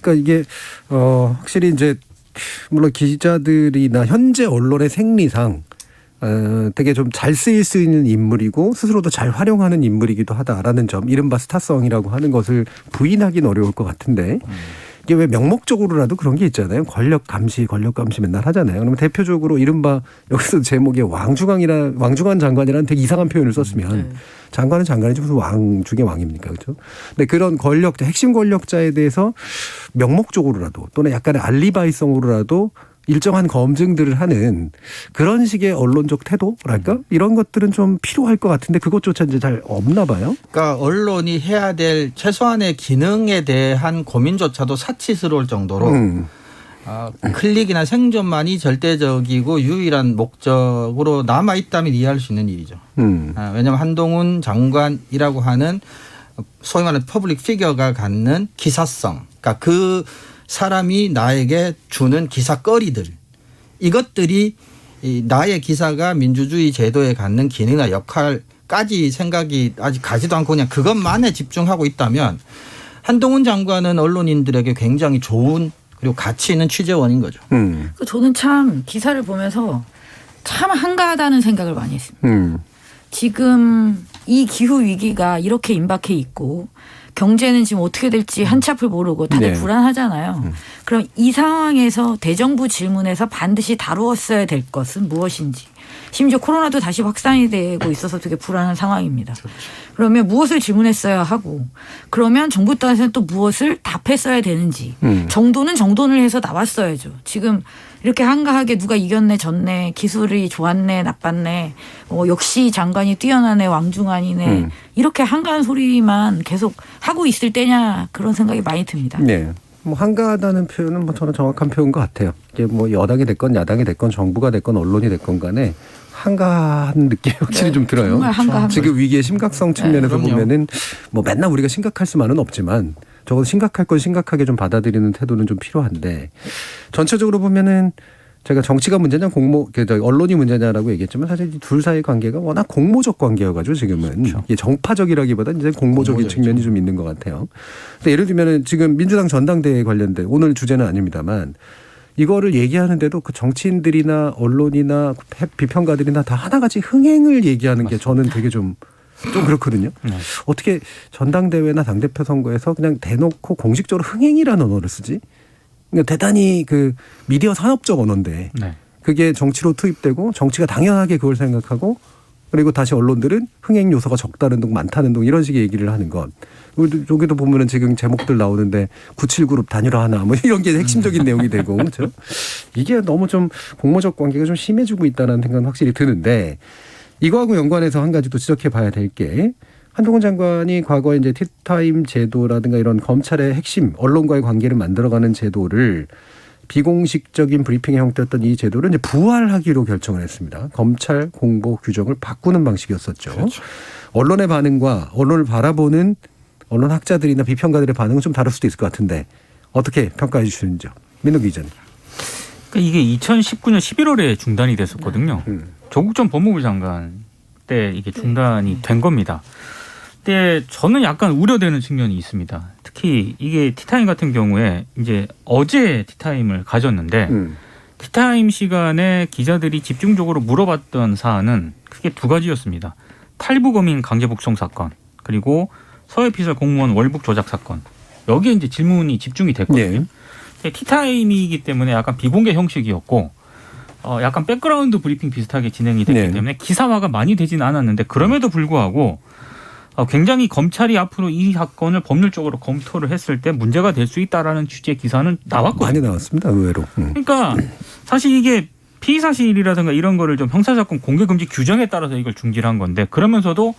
그러니까 이게 확실히 이제 물론 기자들이나 현재 언론의 생리상 되게 좀 잘 쓰일 수 있는 인물이고 스스로도 잘 활용하는 인물이기도 하다라는 점, 이른바 스타성이라고 하는 것을 부인하기는 어려울 것 같은데 이게 왜 명목적으로라도 그런 게 있잖아요. 권력 감시 맨날 하잖아요. 그러면 대표적으로 이른바 여기서 제목에 왕중한 장관이라는 되게 이상한 표현을 썼으면 장관은 장관이지 무슨 왕 중의 왕입니까? 그렇죠? 근데 그런 권력자, 핵심 권력자에 대해서 명목적으로라도 또는 약간의 알리바이성으로라도 일정한 검증들을 하는 그런 식의 언론적 태도랄까? 이런 것들은 좀 필요할 것 같은데 그것조차 이제 잘 없나 봐요. 그러니까 언론이 해야 될 최소한의 기능에 대한 고민조차도 사치스러울 정도로 클릭이나 생존만이 절대적이고 유일한 목적으로 남아있다면 이해할 수 있는 일이죠. 왜냐하면 한동훈 장관이라고 하는 소위 말하는 퍼블릭 피겨가 갖는 기사성, 그러니까 그 사람이 나에게 주는 기사거리들, 이것들이 나의 기사가 민주주의 제도에 갖는 기능이나 역할까지 생각이 아직 가지도 않고 그냥 그것만에 집중하고 있다면 한동훈 장관은 언론인들에게 굉장히 좋은 그리고 가치 있는 취재원인 거죠. 저는 참 기사를 보면서 참 한가하다는 생각을 많이 했습니다. 지금 이 기후 위기가 이렇게 임박해 있고 경제는 지금 어떻게 될지 한치 앞을 모르고 다들 불안하잖아요. 그럼 이 상황에서 대정부 질문에서 반드시 다루었어야 될 것은 무엇인지. 심지어 코로나도 다시 확산이 되고 있어서 되게 불안한 상황입니다. 그러면 무엇을 질문했어야 하고 그러면 정부 단에서는 또 무엇을 답했어야 되는지 정도는 해서 나왔어야죠. 지금 이렇게 한가하게 누가 이겼네 졌네 기술이 좋았네 나빴네 역시 장관이 뛰어나네 왕중환이네 이렇게 한가한 소리만 계속 하고 있을 때냐 그런 생각이 많이 듭니다. 네. 뭐 한가하다는 표현은 뭐 저는 정확한 표현인 것 같아요. 이게 뭐 여당이 됐건 야당이 됐건 정부가 됐건 언론이 됐건 간에 한가한 느낌이 확실히 좀 들어요. 정말 한가한 지금 위기의 심각성 측면에서 보면은 뭐 맨날 우리가 심각할 수만은 없지만 적어도 심각할 건 심각하게 좀 받아들이는 태도는 좀 필요한데 전체적으로 보면은 제가 정치가 문제냐 언론이 문제냐라고 얘기했지만 사실 이 둘 사이의 관계가 워낙 공모적 관계여가지고 지금은 그렇죠. 이게 정파적이라기보다 이제 공모적인 측면이 좀 있는 것 같아요. 근데 예를 들면은 지금 민주당 전당대회 관련된 오늘 주제는 아닙니다만 이거를 얘기하는데도 그 정치인들이나 언론이나 비평가들이나 다 하나같이 흥행을 얘기하는 게 저는 되게 좀 그렇거든요. 어떻게 전당대회나 당대표 선거에서 그냥 대놓고 공식적으로 흥행이라는 언어를 쓰지? 그러니까 대단히 그 미디어 산업적 언어인데 그게 정치로 투입되고 정치가 당연하게 그걸 생각하고 그리고 다시 언론들은 흥행 요소가 적다는 둥 많다는 둥 이런 식의 얘기를 하는 것. 여기도 보면은 지금 제목들 나오는데 97그룹 단일화하나 뭐 이런 게 핵심적인 내용이 되고 그렇죠. 이게 너무 좀 공모적 관계가 좀 심해지고 있다는 생각은 확실히 드는데 이거하고 연관해서 한 가지 또 지적해 봐야 될 게 한동훈 장관이 과거에 이제 티타임 제도라든가 이런 검찰의 핵심 언론과의 관계를 만들어가는 제도를 비공식적인 브리핑의 형태였던 이 제도를 이제 부활하기로 결정을 했습니다. 검찰 공보 규정을 바꾸는 방식이었었죠. 그렇죠. 언론의 반응과 언론을 바라보는 언론 학자들이나 비평가들의 반응은 좀 다를 수도 있을 것 같은데 어떻게 평가해 주시는지요? 민노기 기자님. 그러니까 이게 2019년 11월에 중단이 됐었거든요. 조국 전 법무부 장관 때 이게 중단이 된 겁니다. 근데 저는 약간 우려되는 측면이 있습니다. 특히 이게 티타임 같은 경우에 이제 어제 티타임을 가졌는데 티타임 시간에 기자들이 집중적으로 물어봤던 사안은 크게 두 가지였습니다. 탈북어민 강제 북송 사건 그리고 서해피서 공무원 월북 조작 사건. 여기에 이제 질문이 집중이 됐거든요. 네. 티타임이기 때문에 약간 비공개 형식이었고 약간 백그라운드 브리핑 비슷하게 진행이 됐기 때문에 기사화가 많이 되지는 않았는데 그럼에도 불구하고 굉장히 검찰이 앞으로 이 사건을 법률적으로 검토를 했을 때 문제가 될 수 있다라는 취지의 기사는 나왔거든요. 많이 나왔습니다. 의외로. 그러니까 사실 이게 피의 사실이라든가 이런 거를 좀 형사사건 공개금지 규정에 따라서 이걸 중지한 건데 그러면서도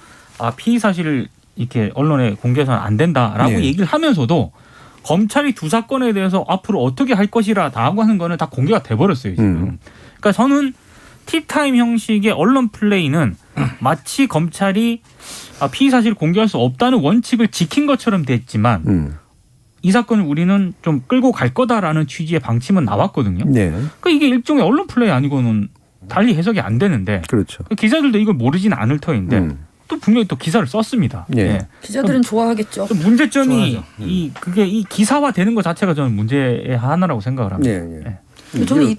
피의 사실을 이렇게 언론에 공개해서는 안 된다라고 얘기를 하면서도 검찰이 두 사건에 대해서 앞으로 어떻게 할 것이라고 하는 거는 다 공개가 돼버렸어요. 지금. 그러니까 저는 티타임 형식의 언론 플레이는 마치 검찰이 피의 사실을 공개할 수 없다는 원칙을 지킨 것처럼 됐지만 이 사건을 우리는 좀 끌고 갈 거다라는 취지의 방침은 나왔거든요. 그러니까 이게 일종의 언론 플레이 아니고는 달리 해석이 안 되는데 그렇죠. 기자들도 이걸 모르지는 않을 터인데 또 분명히 또 기사를 썼습니다. 기자들은 좋아하겠죠. 문제점이 이 기사화되는 것 자체가 저는 문제의 하나라고 생각을 합니다. 저는 이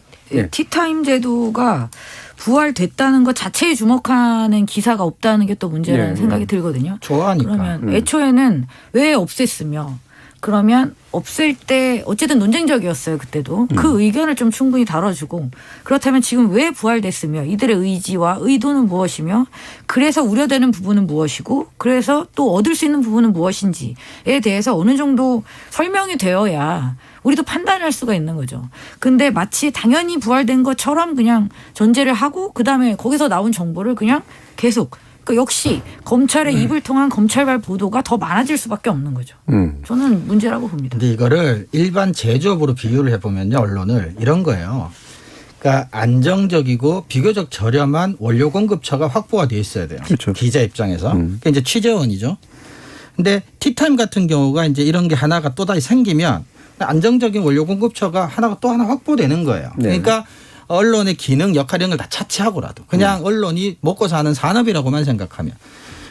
티타임 제도가 부활됐다는 것 자체에 주목하는 기사가 없다는 게 또 문제라는 생각이 들거든요. 좋아하니까. 그러면 애초에는 왜 없앴으며 그러면 없앨 때 어쨌든 논쟁적이었어요. 그때도. 그 의견을 좀 충분히 다뤄주고 그렇다면 지금 왜 부활됐으며 이들의 의지와 의도는 무엇이며 그래서 우려되는 부분은 무엇이고 그래서 또 얻을 수 있는 부분은 무엇인지에 대해서 어느 정도 설명이 되어야 우리도 판단할 수가 있는 거죠. 근데 마치 당연히 부활된 것처럼 그냥 전제를 하고 그다음에 거기서 나온 정보를 그냥 계속 그러니까 역시 검찰의 입을 통한 검찰발 보도가 더 많아질 수밖에 없는 거죠. 저는 문제라고 봅니다. 근데 이거를 일반 제조업으로 비교를 해보면요. 언론을 이런 거예요. 그러니까 안정적이고 비교적 저렴한 원료 공급처가 확보가 돼 있어야 돼요. 그렇죠. 기자 입장에서. 그러니까 이제 취재원이죠. 근데 티타임 같은 경우가 이제 이런 게 하나가 또다시 생기면 안정적인 원료 공급처가 하나가 또 하나 확보되는 거예요. 그러니까 언론의 기능, 역할 이런 걸 다 차치하고라도 그냥 언론이 먹고 사는 산업이라고만 생각하면.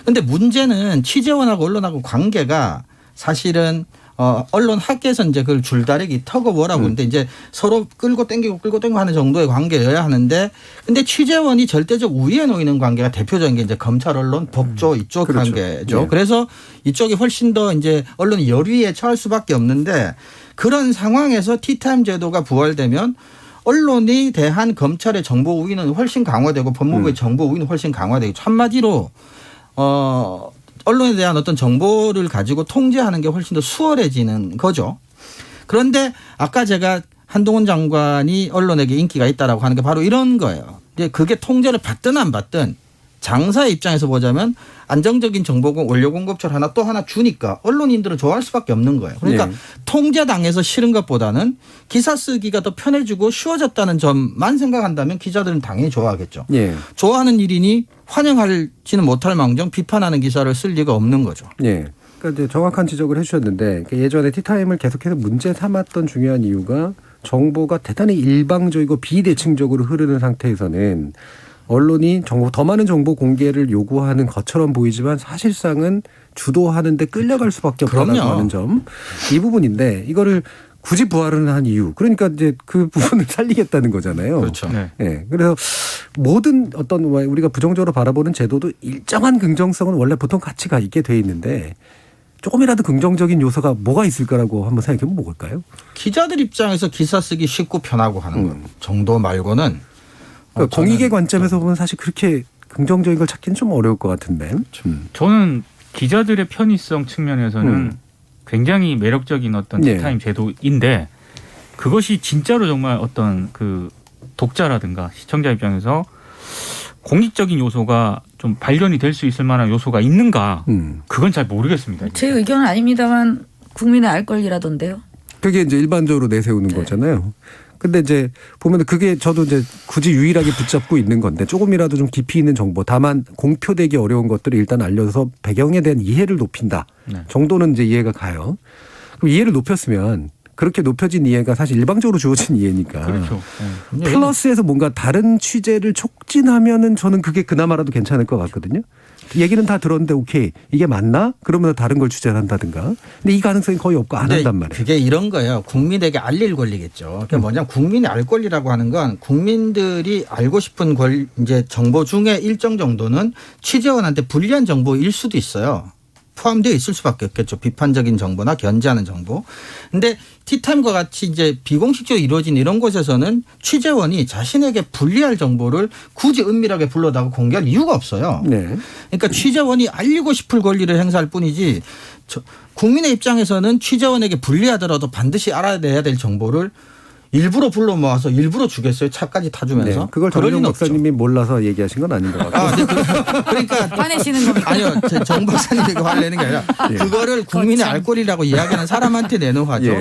근데 문제는 취재원하고 언론하고 관계가 사실은 언론 학계에서 이제 그걸 줄다리기 터그워라고 하는데 이제 서로 끌고 땡기고 하는 정도의 관계여야 하는데 근데 취재원이 절대적 우위에 놓이는 관계가 대표적인 게 이제 검찰 언론 법조 이쪽 그렇죠. 관계죠. 그래서 이쪽이 훨씬 더 이제 언론이 열위에 처할 수밖에 없는데 그런 상황에서 티타임 제도가 부활되면 언론에 대한 검찰의 정보 우위는 훨씬 강화되고 법무부의 정보 우위는 훨씬 강화되고 한마디로 언론에 대한 어떤 정보를 가지고 통제하는 게 훨씬 더 수월해지는 거죠. 그런데 아까 제가 한동훈 장관이 언론에게 인기가 있다라고 하는 게 바로 이런 거예요. 이제 그게 통제를 받든 안 받든 장사의 입장에서 보자면 안정적인 정보공 원료 공급처를 하나 또 하나 주니까 언론인들은 좋아할 수밖에 없는 거예요. 그러니까 통제당해서 싫은 것보다는 기사 쓰기가 더 편해지고 쉬워졌다는 점만 생각한다면 기자들은 당연히 좋아하겠죠. 예. 좋아하는 일이니 환영하지는 못할 망정 비판하는 기사를 쓸 리가 없는 거죠. 예. 그러니까 이제 정확한 지적을 해주셨는데 예전에 티타임을 계속해서 문제 삼았던 중요한 이유가 정보가 대단히 일방적이고 비대칭적으로 흐르는 상태에서는 언론이 더 많은 정보 공개를 요구하는 것처럼 보이지만 사실상은 주도하는데 끌려갈 수밖에 없다는 하는 점. 이 부분인데 이거를 굳이 부활을 한 이유. 그러니까 이제 그 부분을 살리겠다는 거잖아요. 그렇죠. 네. 예. 그래서 모든 어떤 우리가 부정적으로 바라보는 제도도 일정한 긍정성은 원래 보통 가치가 있게 돼 있는데 조금이라도 긍정적인 요소가 뭐가 있을까라고 한번 생각해 보면 뭘까요? 기자들 입장에서 기사 쓰기 쉽고 편하고 하는 것 정도 말고는 그러니까 공익의 관점에서 보면 사실 그렇게 긍정적인 걸 찾기는 좀 어려울 것 같은데. 저는 기자들의 편의성 측면에서는 굉장히 매력적인 어떤 티타임 제도인데 그것이 진짜로 정말 어떤 그 독자라든가 시청자 입장에서 공익적인 요소가 좀 발견이 될 수 있을 만한 요소가 있는가 그건 잘 모르겠습니다. 제 의견은 아닙니다만 국민의 알 권리라던데요. 그게 이제 일반적으로 내세우는 거잖아요. 근데 이제 보면 그게 저도 이제 굳이 유일하게 붙잡고 있는 건데 조금이라도 좀 깊이 있는 정보 다만 공표되기 어려운 것들을 일단 알려서 배경에 대한 이해를 높인다 정도는 이제 이해가 가요. 그럼 이해를 높였으면 그렇게 높여진 이해가 사실 일방적으로 주어진 이해니까. 그렇죠. 플러스에서 뭔가 다른 취재를 촉진하면은 저는 그게 그나마라도 괜찮을 것 같거든요. 얘기는 다 들었는데 오케이 이게 맞나? 그러면 다른 걸 취재를 한다든가. 근데 이 가능성이 거의 없고 안 한단 말이에요. 그게 이런 거예요. 국민에게 알릴 권리겠죠. 그게 뭐냐면 국민이 알 권리라고 하는 건 국민들이 알고 싶은 이제 정보 중에 일정 정도는 취재원한테 불리한 정보일 수도 있어요. 포함되어 있을 수밖에 없겠죠. 비판적인 정보나 견제하는 정보. 근데 티타임과 같이 이제 비공식적으로 이루어진 이런 곳에서는 취재원이 자신에게 불리할 정보를 굳이 은밀하게 불러다가 공개할 이유가 없어요. 네. 그러니까 취재원이 알리고 싶을 권리를 행사할 뿐이지 국민의 입장에서는 취재원에게 불리하더라도 반드시 알아내야 될 정보를 일부러 불러 모아서 일부러 주겠어요. 차까지 타주면서. 네. 그걸 정용 박사님이 몰라서 얘기하신 건 아닌 것 같고. 아, 네. 그러니까 화내시는 겁니까? 아니요. 정 박사님이 화내는 게 아니라 그거를 국민의 알 권리라고 이야기하는 사람한테 내는 화죠.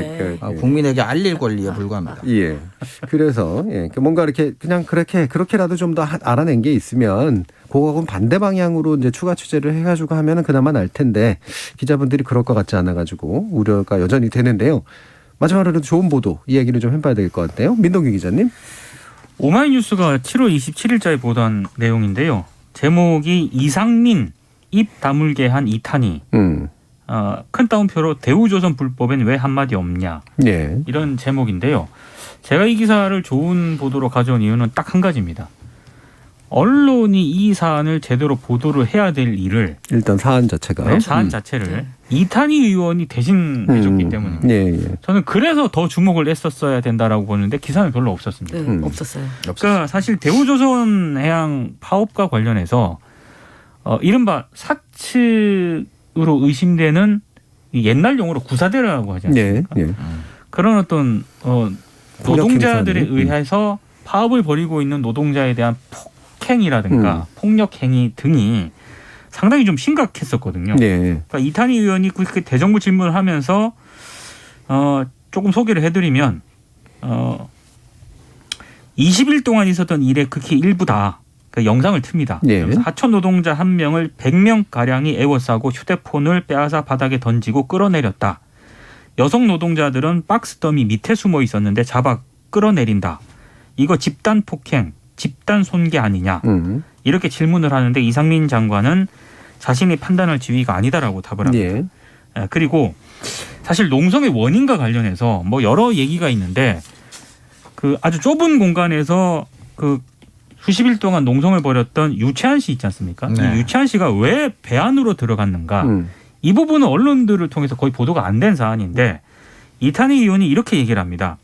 국민에게 알릴 권리에 불과합니다. 예. 그래서 뭔가 이렇게 그냥 그렇게라도 좀 더 알아낸 게 있으면 그거하고는 반대 방향으로 이제 추가 취재를 해가지고 하면은 그나마 날 텐데 기자분들이 그럴 것 같지 않아가지고 우려가 여전히 되는데요. 마지막으로 좋은 보도 이야기를 좀 해봐야 될 것 같아요. 민동기 기자님. 오마이뉴스가 7월 27일자에 보도한 내용인데요. 제목이 이상민 입 다물게 한 이탄희. 큰 따옴표로 대우조선 불법엔 왜 한마디 없냐. 네. 이런 제목인데요. 제가 이 기사를 좋은 보도로 가져온 이유는 딱 한 가지입니다. 언론이 이 사안을 제대로 보도를 해야 될 일을 일단 사안 자체가 사안 자체를 이탄희 의원이 대신 해줬기 때문입니다. 예. 저는 그래서 더 주목을 했었어야 된다라고 보는데 기사는 별로 없었습니다. 네, 없었어요. 그러니까 사실 대우조선 해양 파업과 관련해서 이른바 사측으로 의심되는 옛날 용어로 구사대라고 하지 않습니까? 네. 그런 어떤 노동자들에 행사는. 의해서 파업을 벌이고 있는 노동자에 대한 폭행이라든가 폭력행위 등이 상당히 좀 심각했었거든요. 네. 그러니까 이탄희 의원이 그렇게 대정부 질문을 하면서 조금 소개를 해드리면 20일 동안 있었던 일의 극히 일부다. 그 영상을 틉니다. 네. 하청 노동자 1명을 100명 가량이 에워싸고 휴대폰을 빼앗아 바닥에 던지고 끌어내렸다. 여성 노동자들은 박스 더미 밑에 숨어 있었는데 잡아 끌어내린다. 이거 집단 폭행, 집단 손괴 아니냐. 이렇게 질문을 하는데 이상민 장관은 자신이 판단할 지위가 아니다라고 답을 합니다. 네. 그리고 사실 농성의 원인과 관련해서 뭐 여러 얘기가 있는데 그 아주 좁은 공간에서 그 수십 일 동안 농성을 벌였던 유채한 씨 있지 않습니까? 네. 이 유채한 씨가 왜 배 안으로 들어갔는가? 이 부분은 언론들을 통해서 거의 보도가 안 된 사안인데 이탄희 의원이 이렇게 얘기를 합니다.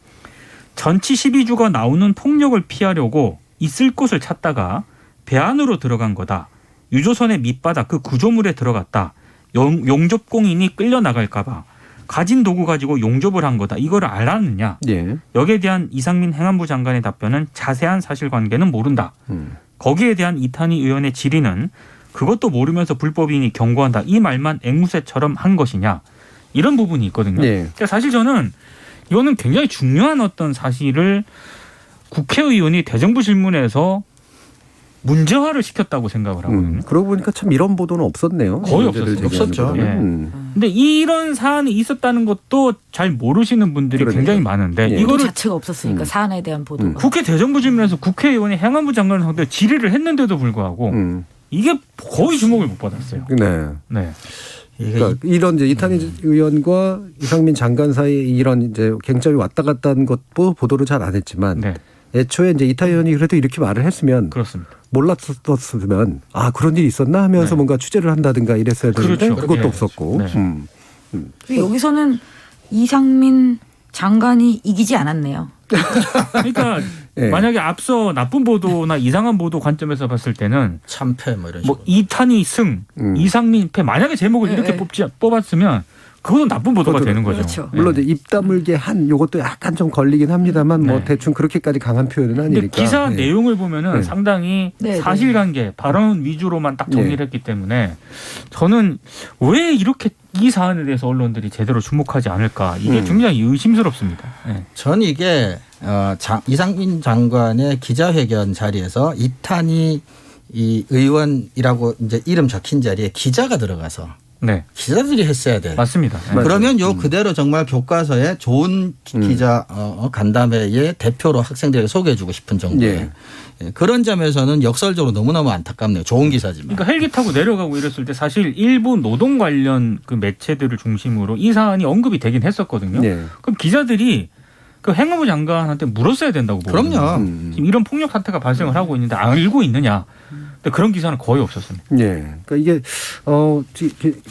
전치 12주가 나오는 폭력을 피하려고 있을 곳을 찾다가 배 안으로 들어간 거다. 유조선의 밑바닥 그 구조물에 들어갔다. 용접공인이 끌려나갈까 봐. 가진 도구 가지고 용접을 한 거다. 이거를 알았느냐. 예. 여기에 대한 이상민 행안부 장관의 답변은 자세한 사실관계는 모른다. 거기에 대한 이탄희 의원의 질의는 그것도 모르면서 불법이니 경고한다. 이 말만 앵무새처럼 한 것이냐. 이런 부분이 있거든요. 예. 그러니까 사실 저는 이거는 굉장히 중요한 어떤 사실을 국회의원이 대정부 질문에서 문제화를 시켰다고 생각을 하거든요. 그러고 보니까 참 이런 보도는 없었네요. 거의 문제를 없었죠. 제기하는 예. 거는. 근데 이런 사안이 있었다는 것도 잘 모르시는 분들이 그러네요. 굉장히 많은데 예. 이거 이거를 자체가 없었으니까 사안에 대한 보도가. 국회 대정부 질문에서 국회의원이 행안부 장관을 상대로 질의를 했는데도 불구하고 이게 거의 주목을 못 받았어요. 네. 네. 그러니까 이런 이제 이탄희 의원과 이상민 장관 사이에 이런 이제 쟁점이 왔다 갔다 한 것도 보도를 잘 안 했지만 네. 애초에 이제 이탄희 의원이 그래도 이렇게 말을 했으면 그렇습니다. 몰랐었으면 아 그런 일이 있었나 하면서 네. 뭔가 취재를 한다든가 이랬어야 되는데 그렇죠. 그것도 네. 없었고. 네. 여기서는 이상민 장관이 이기지 않았네요. 그러니까 예. 만약에 앞서 나쁜 보도나 이상한 보도 관점에서 봤을 때는 참패 뭐 이런 식으로. 뭐 이탄희 승, 이상민 패 만약에 제목을 이렇게 뽑았으면 그것도 나쁜 보도가 그것도 되는 거죠. 그렇죠. 물론 이제 입 다물게 한 요것도 약간 좀 걸리긴 합니다만 뭐 네. 대충 그렇게까지 강한 표현은 근데 아니니까. 기사 네. 내용을 보면은 네. 상당히 네, 네. 사실관계, 발언 위주로만 딱 정리를 네. 했기 때문에 저는 왜 이렇게 이 사안에 대해서 언론들이 제대로 주목하지 않을까 이게 굉장히 의심스럽습니다. 네. 전 이게 이상민 장관의 기자회견 자리에서 이탄희 이 의원이라고 이제 이름 적힌 자리에 기자가 들어가서 네. 기자들이 했어야 돼. 맞습니다. 네. 그러면 요 그대로 정말 교과서에 좋은 기자 간담회의 대표로 학생들에게 소개해주고 싶은 정도의 예. 예, 그런 점에서는 역설적으로 너무너무 안타깝네요. 좋은 기사지만. 그러니까 헬기 타고 내려가고 이랬을 때 사실 일부 노동 관련 그 매체들을 중심으로 이 사안이 언급이 되긴 했었거든요. 네. 그럼 기자들이 그 행안부 장관한테 물었어야 된다고 보거든요. 그럼요. 지금 이런 폭력 사태가 발생을 하고 있는데 알고 있느냐. 근데 그런 기사는 거의 없었습니다. 예. 그러니까 이게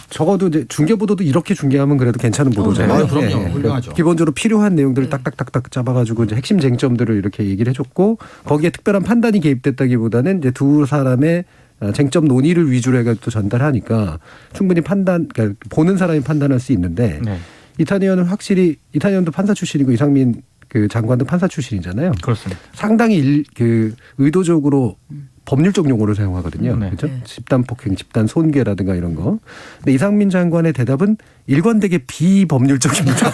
적어도 이제 중계 보도도 이렇게 중계하면 그래도 괜찮은 보도잖아요. 네. 그럼요. 그러니까 훌륭하죠. 기본적으로 필요한 내용들을 딱딱딱딱 잡아가지고 이제 핵심 쟁점들을 이렇게 얘기를 해줬고 거기에 특별한 판단이 개입됐다기보다는 이제 두 사람의 쟁점 논의를 위주로 해가지고 또 전달하니까 충분히 그러니까 보는 사람이 판단할 수 있는데 네. 이탄희 의원은 확실히 이탄희 의원도 판사 출신이고 이상민 그 장관도 판사 출신이잖아요. 그렇습니다. 상당히 의도적으로 법률적 용어를 사용하거든요. 네. 그렇죠? 집단 폭행, 집단 손괴라든가 이런 거. 근데 이상민 장관의 대답은 일관되게 비법률적입니다.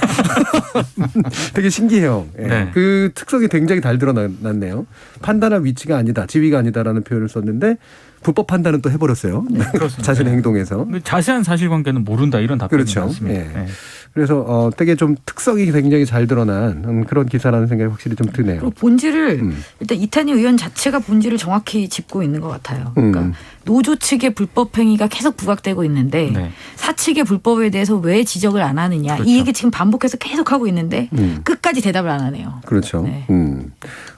되게 신기해요. 예. 네. 그 특성이 굉장히 잘 드러났네요. 판단할 위치가 아니다, 지위가 아니다라는 표현을 썼는데 불법 판단은 또 해버렸어요. 그렇습니다. 자신의 행동에서. 근데 자세한 사실관계는 모른다 이런 답변이 그렇죠. 많습니다. 예. 네. 그래서 되게 좀 특성이 굉장히 잘 드러난 그런 기사라는 생각이 확실히 좀 드네요. 그리고 본질을 일단 이탄희 의원 자체가 본질을 정확히 짚고 있는 것 같아요. 그러니까 노조 측의 불법 행위가 계속 부각되고 있는데 네. 사측의 불법에 대해서 왜 지적을 안 하느냐. 그렇죠. 이 얘기 지금 반복해서 계속 하고 있는데 끝까지 대답을 안 하네요. 그렇죠. 네.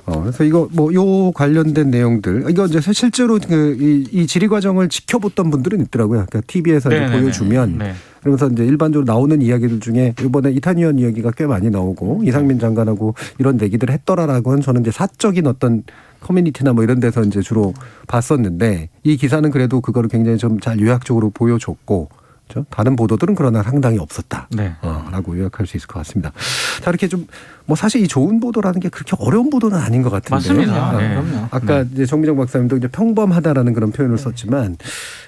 그래서 이거 요 관련된 내용들 이거 이제 실제로 이 질의 과정을 지켜봤던 분들은 있더라고요. 그러니까 TV에서 이제 네네네. 보여주면 네. 그러면서 이제 일반적으로 나오는 이야기들 중에 이번에 이탄희 의원 이야기가 꽤 많이 나오고 이상민 장관하고 이런 얘기들을 했더라라고는 저는 이제 사적인 어떤 커뮤니티나 뭐 이런 데서 이제 주로 봤었는데 이 기사는 그래도 그거를 굉장히 좀 잘 요약적으로 보여줬고 그렇죠? 다른 보도들은 그러나 상당히 없었다. 네. 라고 요약할 수 있을 것 같습니다. 자, 이렇게 좀 뭐 사실 이 좋은 보도라는 게 그렇게 어려운 보도는 아닌 것 같은데. 맞습니다. 네. 그럼요. 아까 이제 정미정 박사님도 이제 평범하다라는 그런 표현을 썼지만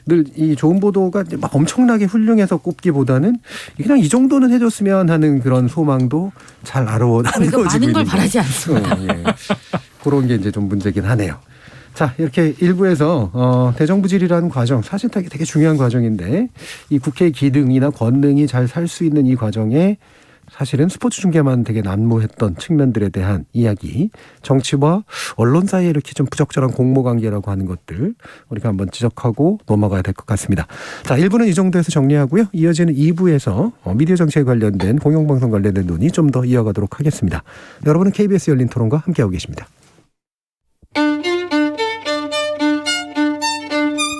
늘 이 좋은 보도가 이제 막 엄청나게 훌륭해서 꼽기보다는 그냥 이 정도는 해줬으면 하는 그런 소망도 잘 우리가 이루어지고 많은 걸 있는 바라지 않습니다. 예. 그런 게 이제 좀 문제긴 하네요. 자, 이렇게 일부에서 대정부질이라는 과정 사실 되게 중요한 과정인데 이 국회의 기능이나 권능이 잘 살 수 있는 이 과정에 사실은 스포츠 중계만 되게 난무했던 측면들에 대한 이야기, 정치와 언론 사이에 이렇게 좀 부적절한 공모관계라고 하는 것들 우리가 한번 지적하고 넘어가야 될 것 같습니다. 자, 1부는 이 정도에서 정리하고요. 이어지는 2부에서 미디어 정치에 관련된 공영방송 관련된 논의 좀 더 이어가도록 하겠습니다. 여러분은 KBS 열린 토론과 함께하고 계십니다.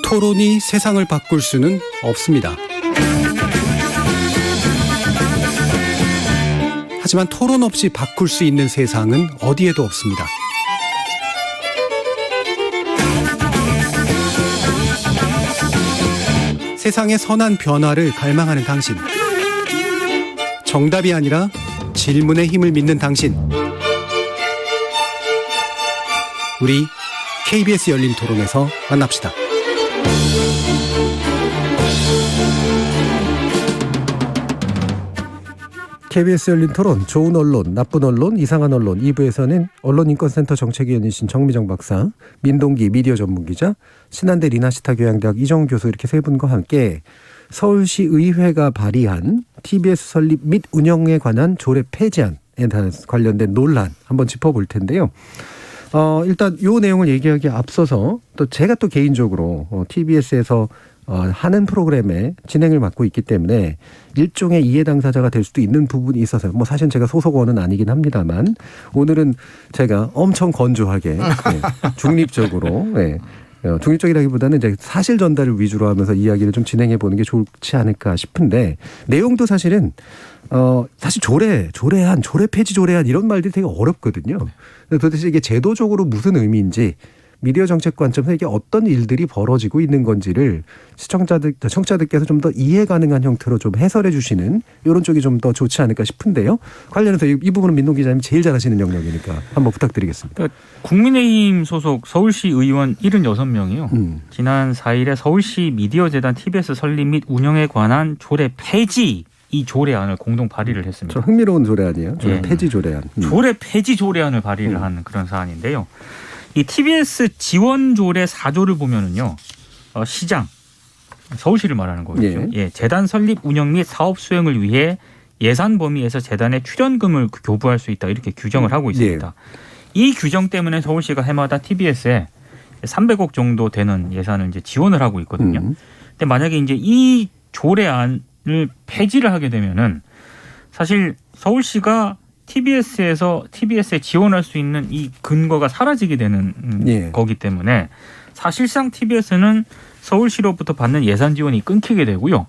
토론이 세상을 바꿀 수는 없습니다. 하지만 토론 없이 바꿀 수 있는 세상은 어디에도 없습니다. 세상의 선한 변화를 갈망하는 당신. 정답이 아니라 질문의 힘을 믿는 당신. 우리 KBS 열린 토론에서 만납시다. KBS 열린 토론, 좋은 언론, 나쁜 언론, 이상한 언론 2부에서는 언론인권센터 정책위원이신 정미정 박사, 민동기 미디어 전문기자, 신한대 리나시타 교양대학 이정훈 교수 이렇게 세 분과 함께 서울시 의회가 발의한 TBS 설립 및 운영에 관한 조례 폐지안에 관련된 논란 한번 짚어볼 텐데요. 일단 이 내용을 얘기하기에 앞서서 또 제가 또 개인적으로 TBS에서 하는 프로그램의 진행을 맡고 있기 때문에 일종의 이해 당사자가 될 수도 있는 부분이 있어서 뭐 사실 제가 소속원은 아니긴 합니다만 오늘은 제가 엄청 건조하게 중립적으로 중립적이라기보다는 이제 사실 전달을 위주로 하면서 이야기를 좀 진행해 보는 게 좋지 않을까 싶은데 내용도 사실은 사실 조례안, 조례 폐지 조례안 이런 말들이 되게 어렵거든요. 도대체 이게 제도적으로 무슨 의미인지 미디어 정책 관점에서 이게 어떤 일들이 벌어지고 있는 건지를 청취자들께서 좀 더 이해 가능한 형태로 좀 해설해 주시는 이런 쪽이 좀 더 좋지 않을까 싶은데요. 관련해서 이 부분은 민동 기자님 제일 잘하시는 영역이니까 한번 부탁드리겠습니다. 국민의힘 소속 서울시 의원 76명이요. 지난 4일에 서울시 미디어재단 TBS 설립 및 운영에 관한 조례 폐지 이 조례안을 공동 발의를 했습니다. 저 흥미로운 조례안이에요. 조례 폐지 조례안. 조례 폐지 조례안을 발의를 한 그런 사안인데요. 이 TBS 지원 조례 4조를 보면은요, 시장, 서울시를 말하는 거겠죠. 예, 재단 설립 운영 및 사업 수행을 위해 예산 범위에서 재단에 출연금을 교부할 수 있다 이렇게 규정을 하고 있습니다. 이 규정 때문에 서울시가 해마다 TBS에 300억 정도 되는 예산을 이제 지원을 하고 있거든요. 근데 만약에 이제 이 조례안을 폐지를 하게 되면은 사실 서울시가 TBS에 지원할 수 있는 이 근거가 사라지게 되는 거기 때문에 사실상 TBS는 서울시로부터 받는 예산 지원이 끊기게 되고요.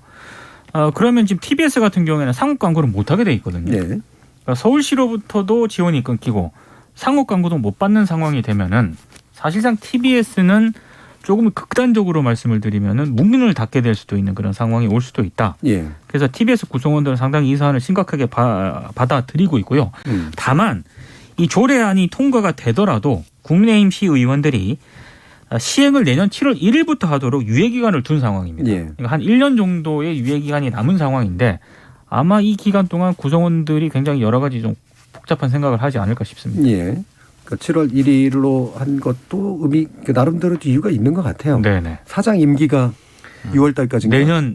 그러면 지금 TBS 같은 경우에는 상업 광고를 못하게 돼 있거든요. 그러니까 서울시로부터도 지원이 끊기고 상업 광고도 못 받는 상황이 되면은 사실상 TBS는 조금 극단적으로 말씀을 드리면은 문을 닫게 될 수도 있는 그런 상황이 올 수도 있다. 그래서 TBS 구성원들은 상당히 이 사안을 심각하게 받아들이고 있고요. 다만 이 조례안이 통과가 되더라도 국민의힘 시의원들이 시행을 내년 7월 1일부터 하도록 유예기간을 둔 상황입니다. 그러니까 한 1년 정도의 유예기간이 남은 상황인데 아마 이 기간 동안 구성원들이 굉장히 여러 가지 좀 복잡한 생각을 하지 않을까 싶습니다. 7월 1일로 한 것도 나름대로 이유가 있는 것 같아요. 네네. 사장 임기가 6월 달까지인가? 내년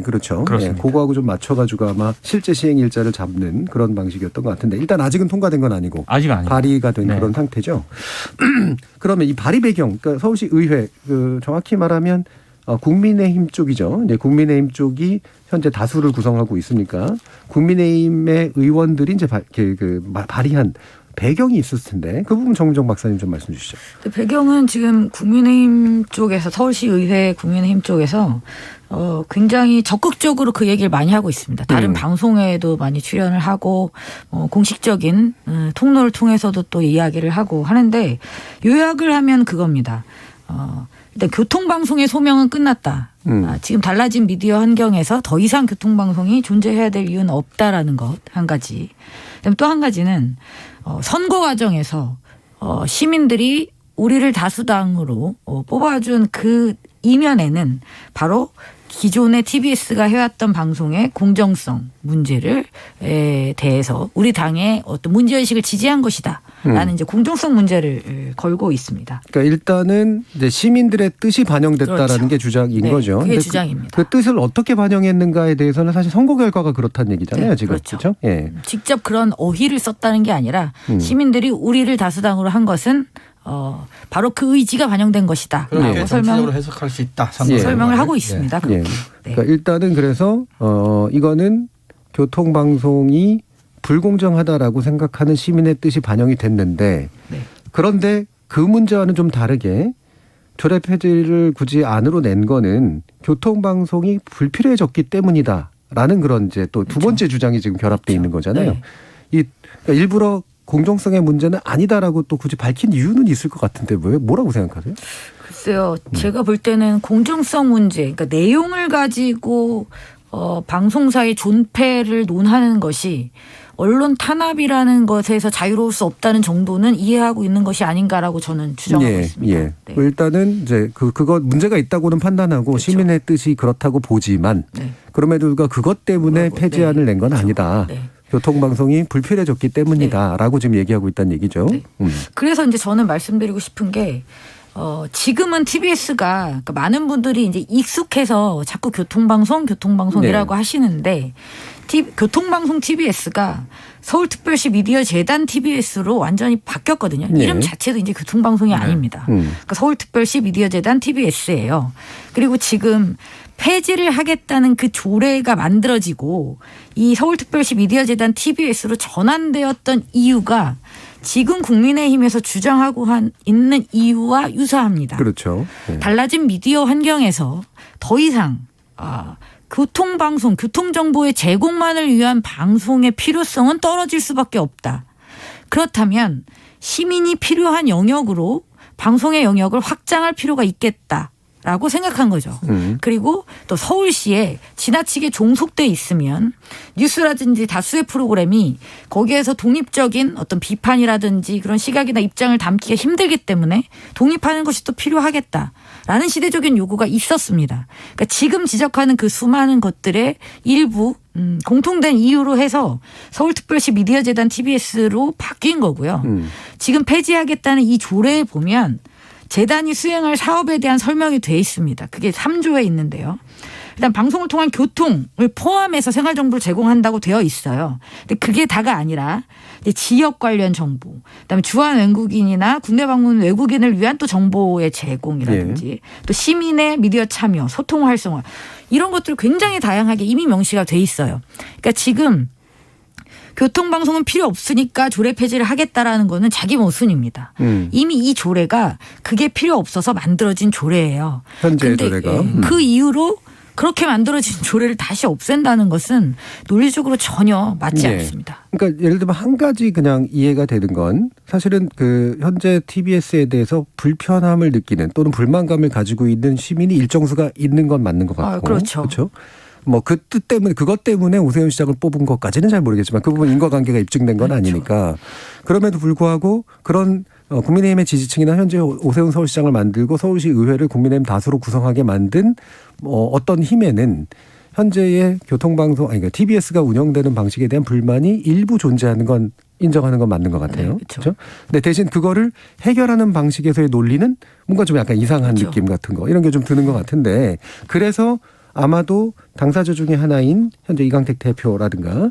그렇죠. 그렇습니다. 그거하고 좀 맞춰가지고 아마 실제 시행 일자를 잡는 그런 방식이었던 것 같은데 일단 아직은 통과된 건 아니고 아직 아니고 발의가 된 그런 상태죠. 그러면 이 발의 배경, 그러니까 서울시 의회 정확히 말하면 국민의힘 쪽이죠. 이제 국민의힘 쪽이 현재 다수를 구성하고 있으니까 국민의힘의 의원들이 이제 발의한 배경이 있었을 텐데 그 부분 정미정 박사님 좀 말씀 주시죠. 배경은 지금 국민의힘 쪽에서 서울시 의회 국민의힘 쪽에서 굉장히 적극적으로 그 얘기를 많이 하고 있습니다. 다른 방송에도 많이 출연을 하고 공식적인 통로를 통해서도 또 이야기를 하고 하는데 요약을 하면 그겁니다. 일단 교통방송의 소명은 끝났다. 지금 달라진 미디어 환경에서 더 이상 교통방송이 존재해야 될 이유는 없다라는 것 한 가지. 그다음에 또 한 가지는 선거 과정에서 시민들이 우리를 다수당으로 뽑아준 그 이면에는 바로 기존의 TBS가 해왔던 방송의 공정성 문제를 대해서 우리 당의 어떤 문제의식을 지지한 것이다. 라는 이제 공정성 문제를 걸고 있습니다. 그러니까 일단은 이제 시민들의 뜻이 반영됐다라는 그렇죠. 게 주장인 거죠. 그게 주장입니다. 그 뜻을 어떻게 반영했는가에 대해서는 사실 선거 결과가 그렇다는 얘기잖아요. 지금 그렇죠. 그렇죠? 직접 그런 어휘를 썼다는 게 아니라 시민들이 우리를 다수당으로 한 것은 바로 그 의지가 반영된 것이다. 그렇게 정치적으로 해석할 수 있다. 설명을 하고 있습니다. 그러니까 일단은 그래서 이거는 교통방송이 불공정하다라고 생각하는 시민의 뜻이 반영이 됐는데 그런데 그 문제와는 좀 다르게 조례 폐지를 굳이 안으로 낸 거는 교통방송이 불필요해졌기 때문이다라는 그런 이제 또 두 번째 주장이 지금 결합돼 있는 거잖아요. 그러니까 일부러 공정성의 문제는 아니다라고 또 굳이 밝힌 이유는 있을 것 같은데 뭐라고 생각하세요? 글쎄요. 제가 볼 때는 공정성 문제, 그러니까 내용을 가지고 방송사의 존폐를 논하는 것이 언론 탄압이라는 것에서 자유로울 수 없다는 정도는 이해하고 있는 것이 아닌가라고 저는 추정하고 있습니다. 예. 네. 일단은 이제 그거 문제가 있다고는 판단하고 그렇죠. 시민의 뜻이 그렇다고 보지만 네. 그럼에도 불구하고 그것 때문에 그거, 폐지안을 네. 낸 건 그렇죠. 아니다. 네. 교통방송이 불필요해졌기 때문이다라고 지금 얘기하고 있다는 얘기죠. 네. 그래서 이제 저는 말씀드리고 싶은 게 지금은 TBS가 그러니까 많은 분들이 이제 익숙해서 자꾸 교통방송이라고 네. 하시는데 교통방송 TBS가 서울특별시 미디어 재단 TBS로 완전히 바뀌었거든요. 네. 이름 자체도 이제 교통방송이 아닙니다. 그러니까 서울특별시 미디어 재단 TBS예요. 그리고 지금 폐지를 하겠다는 그 조례가 만들어지고 이 서울특별시 미디어 재단 TBS로 전환되었던 이유가 지금 국민의힘에서 주장하고 있는 이유와 유사합니다. 그렇죠. 네. 달라진 미디어 환경에서 더 이상 교통방송, 교통정보의 제공만을 위한 방송의 필요성은 떨어질 수밖에 없다. 그렇다면 시민이 필요한 영역으로 방송의 영역을 확장할 필요가 있겠다. 라고 생각한 거죠. 그리고 또 서울시에 지나치게 종속돼 있으면 뉴스라든지 다수의 프로그램이 거기에서 독립적인 어떤 비판이라든지 그런 시각이나 입장을 담기가 힘들기 때문에 독립하는 것이 또 필요하겠다라는 시대적인 요구가 있었습니다. 그러니까 지금 지적하는 그 수많은 것들의 일부 공통된 이유로 해서 서울특별시 미디어재단 TBS로 바뀐 거고요. 지금 폐지하겠다는 이 조례에 보면 재단이 수행할 사업에 대한 설명이 돼 있습니다. 그게 3조에 있는데요. 일단 방송을 통한 교통을 포함해서 생활정보를 제공한다고 되어 있어요. 근데 그게 다가 아니라 지역 관련 정보, 그다음에 주한 외국인이나 국내 방문 외국인을 위한 또 정보의 제공이라든지 또 시민의 미디어 참여, 소통 활성화 이런 것들 굉장히 다양하게 이미 명시가 돼 있어요. 그러니까 지금 교통방송은 필요 없으니까 조례 폐지를 하겠다라는 거는 자기 모순입니다. 이미 이 조례가 그게 필요 없어서 만들어진 조례예요. 현재 조례가. 그 이후로 그렇게 만들어진 조례를 다시 없앤다는 것은 논리적으로 전혀 맞지 않습니다. 그러니까 예를 들면 한 가지 그냥 이해가 되는 건 사실은 그 현재 TBS에 대해서 불편함을 느끼는 또는 불만감을 가지고 있는 시민이 일정 수가 있는 건 맞는 것 같고. 그렇죠. 그렇죠. 뭐 그 뜻 때문에 그것 때문에 오세훈 시장을 뽑은 것까지는 잘 모르겠지만 그 부분 인과관계가 입증된 건 아니니까 그럼에도 불구하고 그런 국민의힘의 지지층이나 현재 오세훈 서울시장을 만들고 서울시 의회를 국민의힘 다수로 구성하게 만든 어떤 힘에는 현재의 교통방송 그러니까 TBS가 운영되는 방식에 대한 불만이 일부 존재하는 건 인정하는 건 맞는 것 같아요. 네, 그렇죠. 근데 대신 그거를 해결하는 방식에서의 논리는 뭔가 좀 약간 이상한 그렇죠. 느낌 같은 거 이런 게 좀 드는 것 같은데 그래서 아마도 당사자 중에 하나인 현재 이강택 대표라든가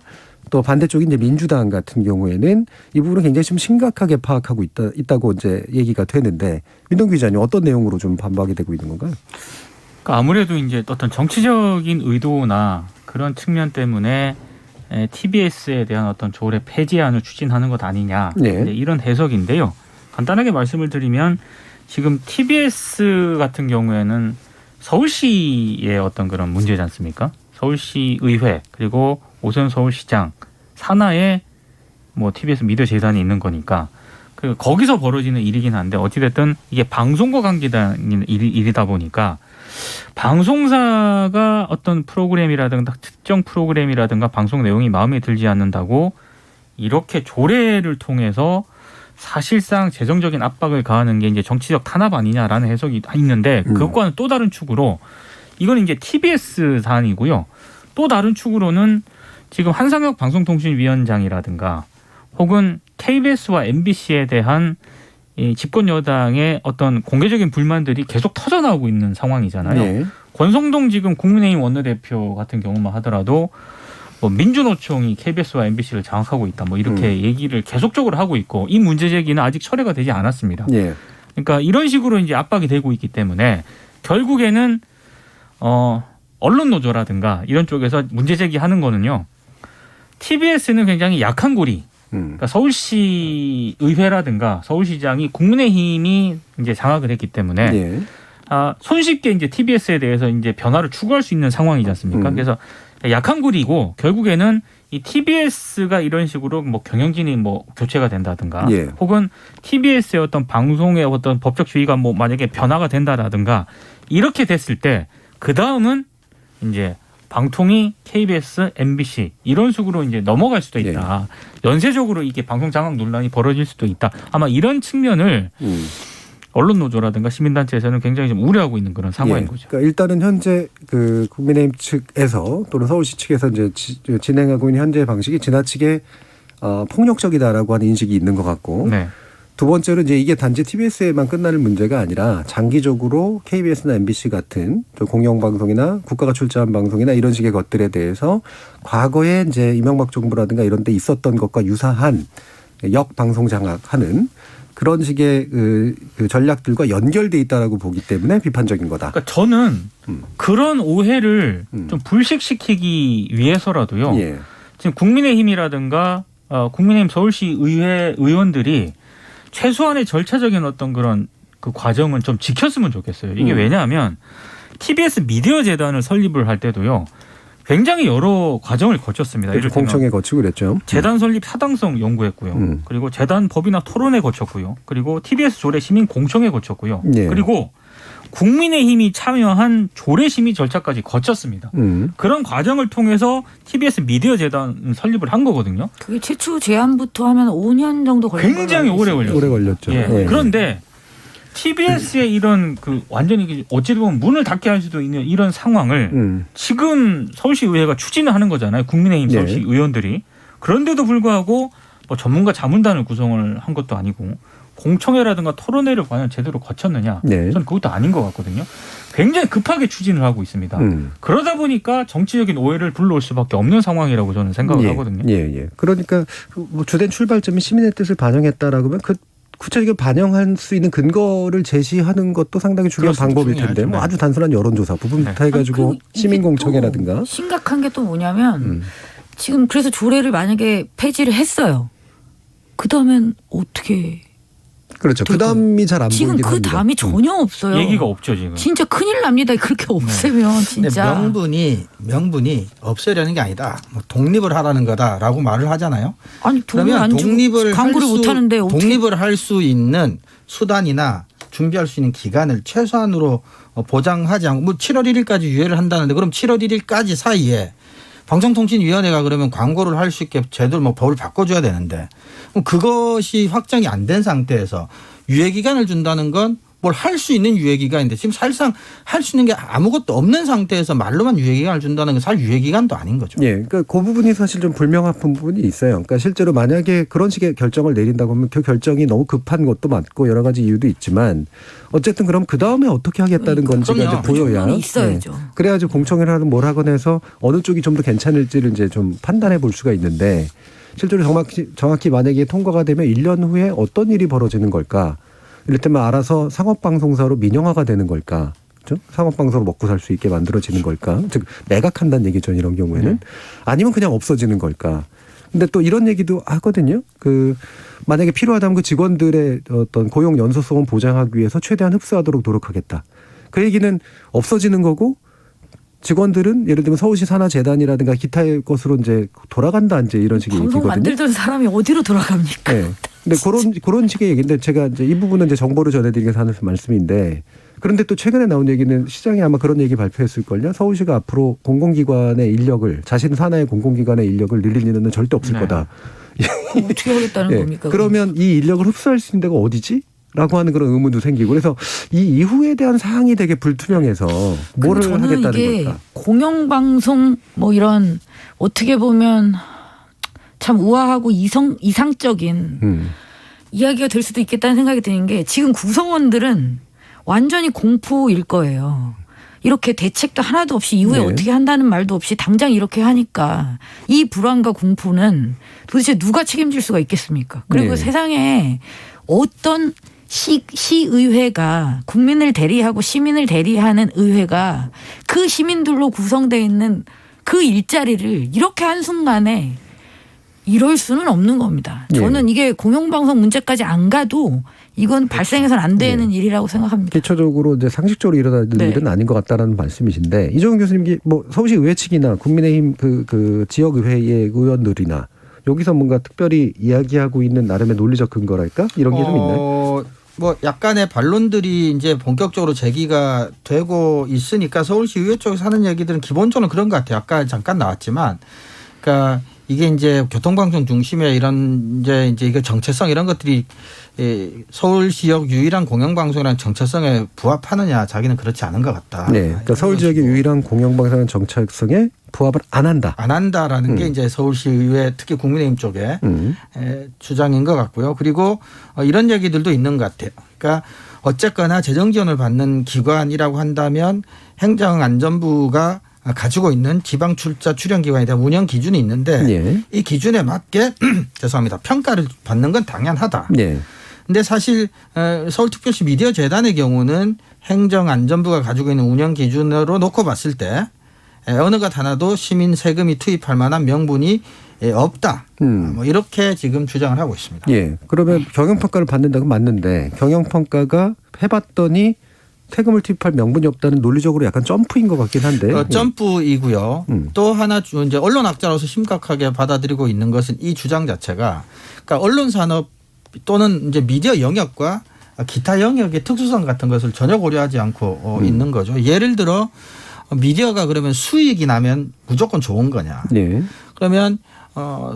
또 반대쪽인 이제 민주당 같은 경우에는 이 부분을 굉장히 좀 심각하게 파악하고 있다고 이제 얘기가 되는데 민동기 기자님 어떤 내용으로 좀 반박이 되고 있는 건가요? 그러니까 아무래도 이제 어떤 정치적인 의도나 그런 측면 때문에 TBS에 대한 어떤 조례 폐지안을 추진하는 것 아니냐 이런 해석인데요. 간단하게 말씀을 드리면 지금 TBS 같은 경우에는 서울시의 어떤 그런 문제지 않습니까? 서울시 의회 그리고 오세훈 서울시장 산하에 뭐 TBS 미디어 재단이 있는 거니까 거기서 벌어지는 일이긴 한데 어찌됐든 이게 방송과 관계된 일이다 보니까 방송사가 어떤 프로그램이라든가 특정 프로그램이라든가 방송 내용이 마음에 들지 않는다고 이렇게 조례를 통해서 사실상 재정적인 압박을 가하는 게 이제 정치적 탄압 아니냐라는 해석이 있는데 그것과는 또 다른 축으로 이건 이제 TBS 사안이고요. 또 다른 축으로는 지금 한상혁 방송통신위원장이라든가 혹은 KBS와 MBC에 대한 이 집권 여당의 어떤 공개적인 불만들이 계속 터져나오고 있는 상황이잖아요. 네. 권성동 지금 국민의힘 원내대표 같은 경우만 하더라도 뭐 민주노총이 KBS와 MBC를 장악하고 있다. 뭐 이렇게 얘기를 계속적으로 하고 있고 이 문제 제기는 아직 철회가 되지 않았습니다. 네. 그러니까 이런 식으로 이제 압박이 되고 있기 때문에 결국에는 언론 노조라든가 이런 쪽에서 문제 제기하는 거는요. TBS는 굉장히 약한 고리. 그러니까 서울시 의회라든가 서울시장이 국민의힘이 이제 장악을 했기 때문에 손쉽게 이제 TBS에 대해서 이제 변화를 추구할 수 있는 상황이지 않습니까? 그래서 약한 굴이고 결국에는 이 TBS가 이런 식으로 뭐 경영진이 뭐 교체가 된다든가 예. 혹은 TBS의 어떤 방송의 어떤 법적 지위가 뭐 만약에 변화가 된다라든가 이렇게 됐을 때 그 다음은 이제 방통위, KBS, MBC 이런 식으로 이제 넘어갈 수도 있다. 연쇄적으로 이게 방송 장악 논란이 벌어질 수도 있다. 아마 이런 측면을 언론 노조라든가 시민단체에서는 굉장히 좀 우려하고 있는 그런 상황인 거죠. 그러니까 일단은 현재 그 국민의힘 측에서 또는 서울시 측에서 이제 진행하고 있는 현재 방식이 지나치게 폭력적이다라고 하는 인식이 있는 것 같고. 네. 두 번째로 이제 이게 단지 TBS에만 끝나는 문제가 아니라 장기적으로 KBS나 MBC 같은 공영방송이나 국가가 출자한 방송이나 이런 식의 것들에 대해서 과거에 이제 이명박 정부라든가 이런 데 있었던 것과 유사한 역방송 장악하는 그런 식의 그 전략들과 연결돼 있다라고 보기 때문에 비판적인 거다. 그러니까 저는 그런 오해를 좀 불식시키기 위해서라도요. 예. 지금 국민의힘이라든가 국민의힘 서울시 의회 의원들이 최소한의 절차적인 어떤 그런 그 과정은 좀 지켰으면 좋겠어요. 이게 왜냐하면 TBS 미디어 재단을 설립을 할 때도요. 굉장히 여러 과정을 거쳤습니다. 공청회 거치고 그랬죠. 재단 설립 타당성 연구했고요. 그리고 재단 법이나 토론회 거쳤고요. 그리고 TBS 조례 시민 공청회 거쳤고요. 예. 그리고 국민의힘이 참여한 조례 심의 절차까지 거쳤습니다. 그런 과정을 통해서 TBS 미디어 재단 설립을 한 거거든요. 그게 최초 제안부터 하면 5년 정도 걸린 걸로 굉장히 알고 오래 있어요. 걸렸어요. 오래 걸렸죠. 예. 예. 그런데 TBS의 이런 그 완전히 어찌 보면 문을 닫게 할 수도 있는 이런 상황을 지금 서울시 의회가 추진을 하는 거잖아요. 국민의힘 서울시 의원들이. 그런데도 불구하고 뭐 전문가 자문단을 구성을 한 것도 아니고 공청회라든가 토론회를 과연 제대로 거쳤느냐. 네. 저는 그것도 아닌 것 같거든요. 굉장히 급하게 추진을 하고 있습니다. 그러다 보니까 정치적인 오해를 불러올 수밖에 없는 상황이라고 저는 생각을 하거든요. 예. 그러니까 뭐 주된 출발점이 시민의 뜻을 반영했다라고 하면 그 구체적으로 반영할 수 있는 근거를 제시하는 것도 상당히 중요한 방법일 텐데 뭐 아주 단순한 여론조사 부분부터 해가지고 시민공청회라든가 심각한 게 또 뭐냐면 지금 그래서 조례를 만약에 폐지를 했어요. 그다음엔 어떻게 그렇죠. 그 다음이 잘 안 보이긴 지금 합니다. 그 다음이 전혀 없어요. 얘기가 없죠 지금. 진짜 큰일 납니다. 그렇게 없애면 진짜. 명분이 없애려는 게 아니다. 뭐 독립을 하라는 거다라고 말을 하잖아요. 아니 돈을 안 주고 광고를 못 하는데 어떻게. 독립을 할 수 있는 수단이나 준비할 수 있는 기간을 최소한으로 보장하지 않고 뭐 7월 1일까지 유예를 한다는데 그럼 7월 1일까지 사이에 방송통신위원회가 그러면 광고를 할 수 있게 제대로 뭐 법을 바꿔줘야 되는데 그것이 확정이 안 된 상태에서 유예기간을 준다는 건 뭘 할 수 있는 유예기간인데 지금 사실상 할 수 있는 게 아무것도 없는 상태에서 말로만 유예기간을 준다는 건 사실 유예기간도 아닌 거죠. 예, 그러니까 그 부분이 사실 좀 불명확한 부분이 있어요. 그러니까 실제로 만약에 그런 식의 결정을 내린다고 하면 그 결정이 너무 급한 것도 맞고 여러 가지 이유도 있지만 어쨌든 그럼 그 다음에 어떻게 하겠다는 건지가 이제 보여야 있어야죠. 예, 그래야지 공청회를 하든 뭘 하건 해서 어느 쪽이 좀 더 괜찮을지를 이제 좀 판단해 볼 수가 있는데 실제로 정확히 만약에 통과가 되면 1년 후에 어떤 일이 벌어지는 걸까? 이를테면 알아서 상업방송사로 민영화가 되는 걸까? 그렇죠? 상업방송으로 먹고 살 수 있게 만들어지는 걸까? 즉 매각한다는 얘기죠. 이런 경우에는. 아니면 그냥 없어지는 걸까? 근데 또 이런 얘기도 하거든요. 만약에 필요하다면 그 직원들의 어떤 고용 연소성을 보장하기 위해서 최대한 흡수하도록 노력하겠다. 그 얘기는 없어지는 거고 직원들은 예를 들면 서울시 산하재단이라든가 기타의 것으로 이제 돌아간다 이제 이런 식의 방송 얘기거든요. 만들던 사람이 어디로 돌아갑니까? 네. 근데 그런 식의 얘기인데 제가 이제 이 부분은 이제 정보를 전해드리기 위해서 하는 말씀인데 그런데 또 최근에 나온 얘기는 시장이 아마 그런 얘기 발표했을걸요. 서울시가 앞으로 공공기관의 인력을 자신 산하의 공공기관의 인력을 늘릴 일은 절대 없을 거다. 어떻게 하겠다는 겁니까? 그러면 이 인력을 흡수할 수 있는 데가 어디지? 라고 하는 그런 의문도 생기고 그래서 이 이후에 대한 사항이 되게 불투명해서 뭐를 하겠다는 이게 걸까? 공영방송 뭐 이런 어떻게 보면 참 우아하고 이상적인 이야기가 될 수도 있겠다는 생각이 드는 게 지금 구성원들은 완전히 공포일 거예요. 이렇게 대책도 하나도 없이 이후에 어떻게 한다는 말도 없이 당장 이렇게 하니까 이 불안과 공포는 도대체 누가 책임질 수가 있겠습니까? 그리고 세상에 어떤 시의회가 국민을 대리하고 시민을 대리하는 의회가 그 시민들로 구성되어 있는 그 일자리를 이렇게 한순간에 이럴 수는 없는 겁니다. 저는 이게 공영방송 문제까지 안 가도 이건 발생해서는 안 되는 일이라고 생각합니다. 기초적으로 이제 상식적으로 일어나는 네. 일은 아닌 것 같다라는 말씀이신데 이종훈 교수님, 뭐 서울시 의회 측이나 국민의힘 그 지역 의회의 의원들이나 여기서 뭔가 특별히 이야기하고 있는 나름의 논리적 근거랄까 이런 게 좀 있나요? 뭐 약간의 반론들이 이제 본격적으로 제기가 되고 있으니까 서울시 의회 쪽에서 하는 얘기들은 기본적으로 그런 것 같아요. 아까 잠깐 나왔지만, 그러니까 이게 이제 교통방송 중심의 이런 이제 이게 정체성 이런 것들이 서울시역 유일한 공영방송이라는 정체성에 부합하느냐, 자기는 그렇지 않은 것 같다. 네, 그러니까 서울 지역의 유일한 공영방송의 정체성에 부합을 안 한다라는 게 이제 서울시 의회 특히 국민의힘 쪽에 주장인 것 같고요. 그리고 이런 얘기들도 있는 것 같아요. 그러니까 어쨌거나 재정 지원을 받는 기관이라고 한다면 행정안전부가 가지고 있는 지방 출자 출연 기관에 대한 운영 기준이 있는데 예. 이 기준에 맞게 죄송합니다. 평가를 받는 건 당연하다. 네. 근데 사실 서울특별시 미디어재단의 경우는 행정안전부가 가지고 있는 운영 기준으로 놓고 봤을 때 어느 것 하나도 시민 세금이 투입할 만한 명분이 없다. 뭐 이렇게 지금 주장을 하고 있습니다. 예. 그러면 경영평가를 받는다고 맞는데 경영평가가 해봤더니 세금을 투입할 명분이 없다는 논리적으로 약간 점프인 것 같긴 한데. 점프이고요. 또 하나 이제 언론학자로서 심각하게 받아들이고 있는 것은 이 주장 자체가, 그러니까 언론 산업 또는 이제 미디어 영역과 기타 영역의 특수성 같은 것을 전혀 고려하지 않고 있는 거죠. 예를 들어 미디어가 그러면 수익이 나면 무조건 좋은 거냐? 네. 그러면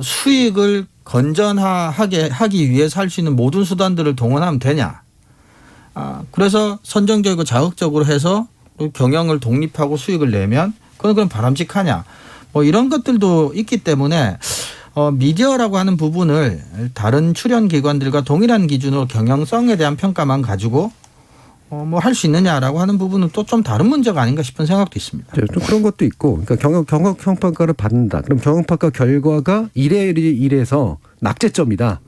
수익을 건전하게 하기 위해서 할 수 있는 모든 수단들을 동원하면 되냐? 그래서 선정적이고 자극적으로 해서 경영을 독립하고 수익을 내면 그건 바람직하냐? 뭐 이런 것들도 있기 때문에 미디어라고 하는 부분을 다른 출연 기관들과 동일한 기준으로 경영성에 대한 평가만 가지고 뭐 할 수 있느냐라고 하는 부분은 또 좀 다른 문제가 아닌가 싶은 생각도 있습니다. 좀 그런 것도 있고, 그러니까 경영평가를 받는다. 그럼 경영평가 결과가 이래서 낙제점이다.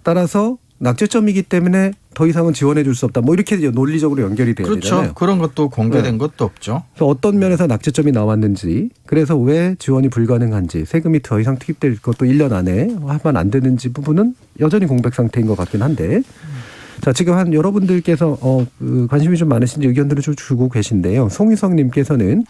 따라서 낙제점이기 때문에 더 이상은 지원해 줄 수 없다. 뭐 이렇게 논리적으로 연결이 돼야 그렇죠. 되잖아요. 그런 것도 공개된 것도 없죠. 그래서 어떤 면에서 낙제점이 나왔는지, 그래서 왜 지원이 불가능한지, 세금이 더 이상 투입될 것도 1년 안에 하면 안 되는지 부분은 여전히 공백 상태인 것 같긴 한데. 자, 지금 한 여러분들께서 관심이 좀 많으신지 의견들을 좀 주고 계신데요. 송희성님께서는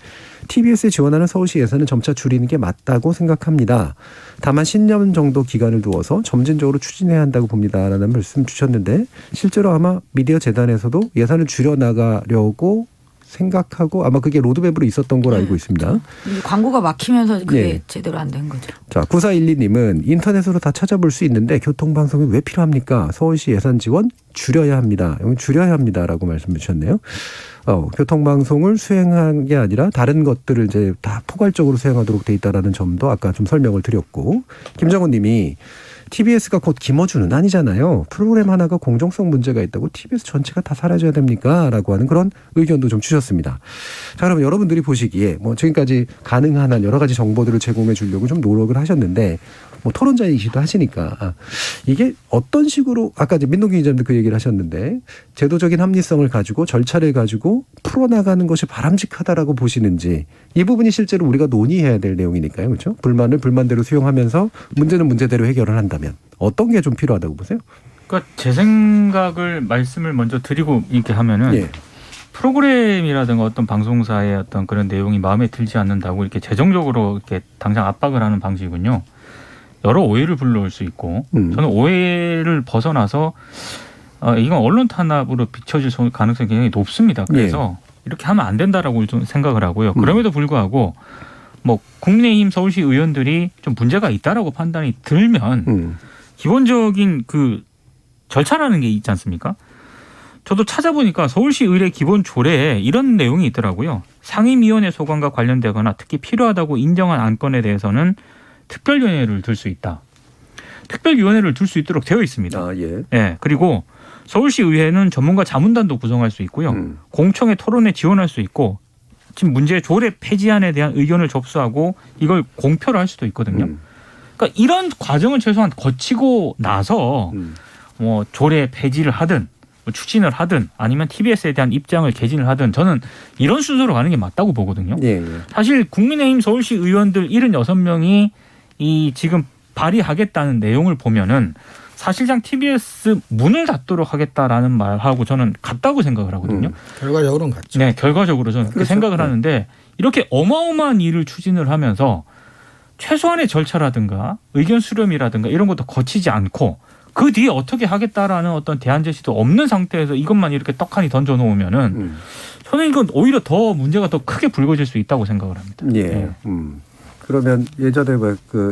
TBS에 지원하는 서울시 예산은 점차 줄이는 게 맞다고 생각합니다. 다만 10년 정도 기간을 두어서 점진적으로 추진해야 한다고 봅니다라는 말씀 주셨는데 실제로 아마 미디어 재단에서도 예산을 줄여나가려고 생각하고 아마 그게 로드맵으로 있었던 걸로 알고 있습니다. 광고가 막히면서 그게 네. 제대로 안 된 거죠. 자, 9412님은 인터넷으로 다 찾아볼 수 있는데 교통방송이 왜 필요합니까? 서울시 예산 지원 줄여야 합니다. 여기 줄여야 합니다라고 말씀해 주셨네요. 교통방송을 수행한 게 아니라 다른 것들을 이제 다 포괄적으로 수행하도록 돼 있다라는 점도 아까 좀 설명을 드렸고, 김정훈 님이 TBS가 곧 김어준은 아니잖아요. 프로그램 하나가 공정성 문제가 있다고 TBS 전체가 다 사라져야 됩니까? 라고 하는 그런 의견도 좀 주셨습니다. 자, 그러면 여러분들이 보시기에 뭐 지금까지 가능한 한 여러 가지 정보들을 제공해 주려고 좀 노력을 하셨는데 뭐 토론자이기도 하시니까 이게 어떤 식으로 아까 이제 민동기 기자님도 그 얘기를 하셨는데 제도적인 합리성을 가지고 절차를 가지고 풀어나가는 것이 바람직하다라고 보시는지 이 부분이 실제로 우리가 논의해야 될 내용이니까요. 그렇죠? 불만을 불만대로 수용하면서 문제는 문제대로 해결을 한다면 어떤 게 좀 필요하다고 보세요? 그러니까 제 생각을 말씀을 먼저 드리고 이렇게 하면은 예. 프로그램이라든가 어떤 방송사의 어떤 그런 내용이 마음에 들지 않는다고 이렇게 재정적으로 이렇게 당장 압박을 하는 방식은요. 여러 오해를 불러올 수 있고 저는 오해를 벗어나서 이건 언론 탄압으로 비춰질 가능성이 굉장히 높습니다. 그래서 이렇게 하면 안 된다라고 좀 생각을 하고요. 그럼에도 불구하고 뭐 국민의힘 서울시 의원들이 좀 문제가 있다라고 판단이 들면 기본적인 그 절차라는 게 있지 않습니까? 저도 찾아보니까 서울시 의뢰 기본 조례에 이런 내용이 있더라고요. 상임위원회 소관과 관련되거나 특히 필요하다고 인정한 안건에 대해서는 특별위원회를 둘 수 있다. 특별위원회를 둘 수 있도록 되어 있습니다. 아, 예. 예. 그리고 서울시 의회는 전문가 자문단도 구성할 수 있고요. 공청회 토론에 지원할 수 있고 지금 문제 조례 폐지안에 대한 의견을 접수하고 이걸 공표를 할 수도 있거든요. 그러니까 이런 과정을 최소한 거치고 나서 뭐 조례 폐지를 하든 뭐 추진을 하든 아니면 TBS에 대한 입장을 개진을 하든 저는 이런 순서로 가는 게 맞다고 보거든요. 예, 예. 사실 국민의힘 서울시 의원들 76명이 이 지금 발의하겠다는 내용을 보면은 사실상 TBS 문을 닫도록 하겠다라는 말하고 저는 같다고 생각을 하거든요. 결과적으로는 같죠. 네, 결과적으로 저는 그렇게 생각을 하는데 이렇게 어마어마한 일을 추진을 하면서 최소한의 절차라든가 의견 수렴이라든가 이런 것도 거치지 않고 그 뒤에 어떻게 하겠다라는 어떤 대안 제시도 없는 상태에서 이것만 이렇게 떡하니 던져놓으면은 저는 이건 오히려 더 문제가 더 크게 불거질 수 있다고 생각을 합니다. 예. 네. 그러면 예전에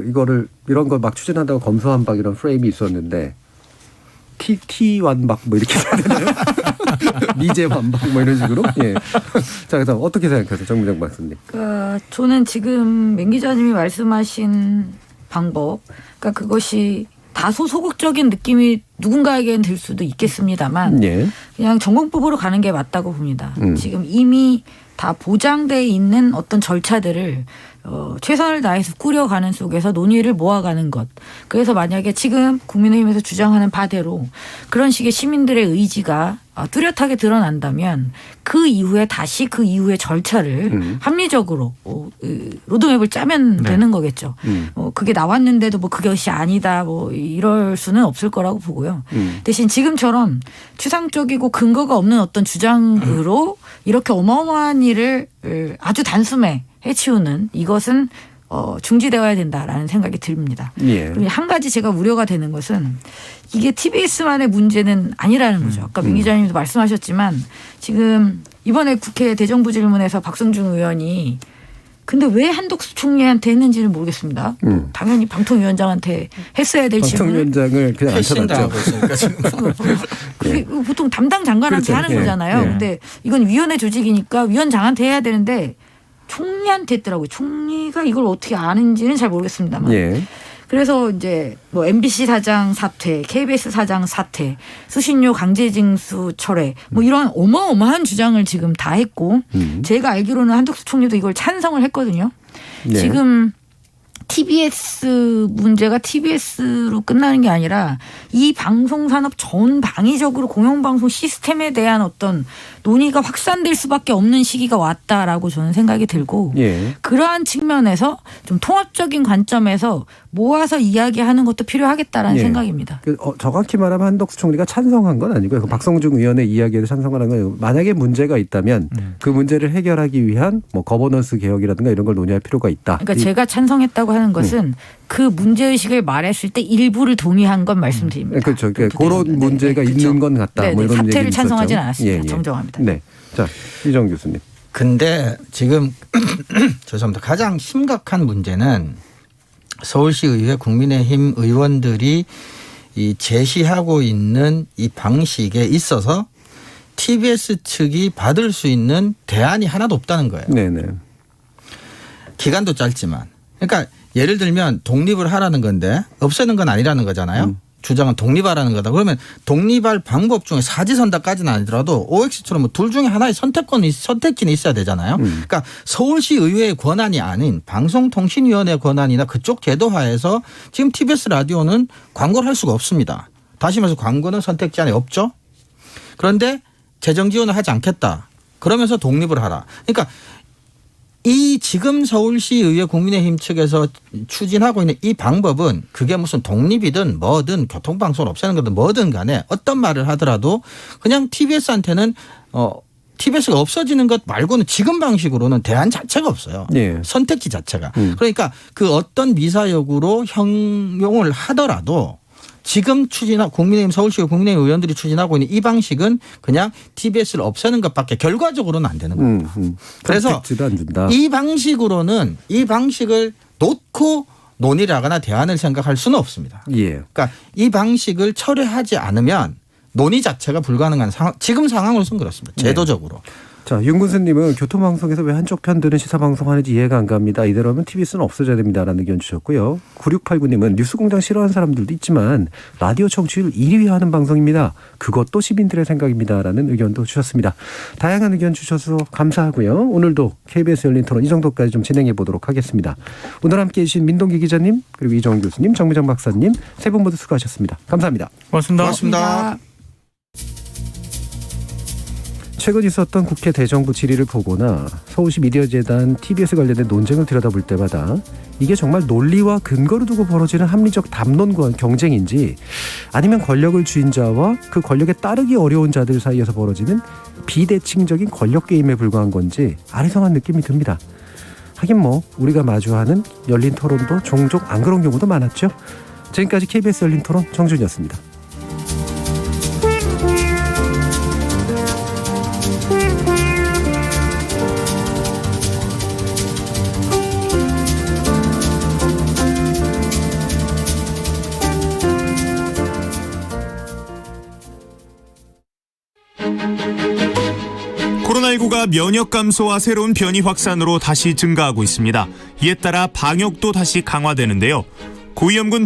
이거를 이런 거 막 추진한다고 검소한박 이런 프레임이 있었는데 T1박 뭐 이렇게 해야 되나요? 미제 완박 뭐 이런 식으로? 예. 자, 그래서 어떻게 생각하세요, 정무정 박사님? 저는 지금 맹 기자님이 말씀하신 방법, 그러니까 그것이 다소 소극적인 느낌이 누군가에게는 들 수도 있겠습니다만 예. 그냥 전공법으로 가는 게 맞다고 봅니다. 지금 이미 다 보장돼 있는 어떤 절차들을 최선을 다해서 꾸려가는 속에서 논의를 모아가는 것. 그래서 만약에 지금 국민의힘에서 주장하는 바대로 그런 식의 시민들의 의지가 뚜렷하게 드러난다면 그 이후에 다시 그 이후의 절차를 합리적으로 로드맵을 짜면 되는 거겠죠. 그게 나왔는데도 뭐 그것이 아니다 뭐 이럴 수는 없을 거라고 보고요. 대신 지금처럼 추상적이고 근거가 없는 어떤 주장으로 이렇게 어마어마한 일을 아주 단숨에 해치우는 이것은 중지되어야 된다라는 생각이 듭니다. 예. 그리고 한 가지 제가 우려가 되는 것은 이게 TBS만의 문제는 아니라는 거죠. 아까 민 기자님도 말씀하셨지만 지금 이번에 국회 대정부 질문에서 박성준 의원이 근데 왜 한덕수 총리한테 했는지는 모르겠습니다. 당연히 방통위원장한테 했어야 될 질문을 방통위원장을 그냥 앉혀놨죠. 있으니까 지금. 그게 보통 담당 장관한테 그렇죠. 하는 예. 거잖아요. 예. 근데 이건 위원회 조직이니까 위원장한테 해야 되는데 총리한테 했더라고요. 총리가 이걸 어떻게 아는지는 잘 모르겠습니다만. 예. 그래서 이제 뭐 MBC 사장 사퇴, KBS 사장 사퇴, 수신료 강제징수 철회 뭐 이런 어마어마한 주장을 지금 다 했고 제가 알기로는 한덕수 총리도 이걸 찬성을 했거든요. 네. 지금 TBS 문제가 TBS로 끝나는 게 아니라 이 방송산업 전방위적으로 공영방송 시스템에 대한 어떤 논의가 확산될 수밖에 없는 시기가 왔다라고 저는 생각이 들고 예. 그러한 측면에서 좀 통합적인 관점에서 모아서 이야기하는 것도 필요하겠다라는 예. 생각입니다. 정확히 말하면 한덕수 총리가 찬성한 건 아니고요. 그 박성중 의원의 이야기에도 찬성을 한 건 만약에 문제가 있다면 그 문제를 해결하기 위한 뭐 거버넌스 개혁이라든가 이런 걸 논의할 필요가 있다. 그러니까 제가 찬성했다고 하는 것은 그 문제의식을 말했을 때 일부를 동의한 건 말씀드립니다. 그렇죠. 그런 문제가 있는 건 같다. 네, 뭐 이런 사퇴를 얘기는 찬성하지는 있었죠. 않았습니다. 예, 예. 정정합니다. 네. 자, 이정 교수님. 근데 지금 죄송합니다. 가장 심각한 문제는 서울시의회 국민의힘 의원들이 이 제시하고 있는 이 방식에 있어서 TBS 측이 받을 수 있는 대안이 하나도 없다는 거예요. 네네. 기간도 짧지만. 그러니까 예를 들면 독립을 하라는 건데 없애는 건 아니라는 거잖아요. 주장은 독립하라는 거다. 그러면 독립할 방법 중에 사지선다까지는 아니더라도 OX처럼 뭐 둘 중에 하나의 선택지는 있어야 되잖아요. 그러니까 서울시 의회의 권한이 아닌 방송통신위원회 권한이나 그쪽 제도하에서 지금 TBS 라디오는 광고를 할 수가 없습니다. 다시 말해서 광고는 선택지 안에 없죠. 그런데 재정 지원을 하지 않겠다. 그러면서 독립을 하라. 그러니까 이 지금 서울시의회 국민의힘 측에서 추진하고 있는 이 방법은 그게 무슨 독립이든 뭐든 교통방송을 없애는 거든 뭐든 간에 어떤 말을 하더라도 그냥 TBS한테는 TBS가 없어지는 것 말고는 지금 방식으로는 대안 자체가 없어요. 예. 선택지 자체가. 그러니까 그 어떤 미사역으로 형용을 하더라도 지금 국민의힘 서울시의회 국민의힘 의원들이 추진하고 있는 이 방식은 그냥 TBS를 없애는 것밖에 결과적으로는 안 되는 겁니다. 그래서 선택지도 안 준다. 이 방식으로는 이 방식을 놓고 논의를 하거나 대안을 생각할 수는 없습니다. 예. 그러니까 이 방식을 철회하지 않으면 논의 자체가 불가능한 상황, 지금 상황으로서는 그렇습니다. 제도적으로. 자, 윤 군수님은 교통방송에서 왜 한쪽 편들은 시사방송 하는지 이해가 안 갑니다. 이대로면 TBS는 없어져야 됩니다라는 의견 주셨고요. 9689님은 뉴스공장 싫어하는 사람들도 있지만 라디오 청취율 1위 하는 방송입니다. 그것도 시민들의 생각입니다라는 의견도 주셨습니다. 다양한 의견 주셔서 감사하고요. 오늘도 KBS 열린 토론 이 정도까지 좀 진행해 보도록 하겠습니다. 오늘 함께해 주신 민동기 기자님 그리고 이정훈 교수님 정미정 박사님 세 분 모두 수고하셨습니다. 감사합니다. 고맙습니다. 고맙습니다. 최근 있었던 국회 대정부 질의를 보거나 서울시 미디어재단 TBS 관련된 논쟁을 들여다볼 때마다 이게 정말 논리와 근거를 두고 벌어지는 합리적 담론과 경쟁인지 아니면 권력을 쥐인 자와 그 권력에 따르기 어려운 자들 사이에서 벌어지는 비대칭적인 권력 게임에 불과한 건지 아리송한 느낌이 듭니다. 하긴 뭐 우리가 마주하는 열린 토론도 종종 안 그런 경우도 많았죠. 지금까지 KBS 열린 토론 정준이었습니다. 코로나19가 면역 감소와 새로운 변이 확산으로 다시 증가하고 있습니다. 이에 따라 방역도 다시 강화되는데요. 고위험군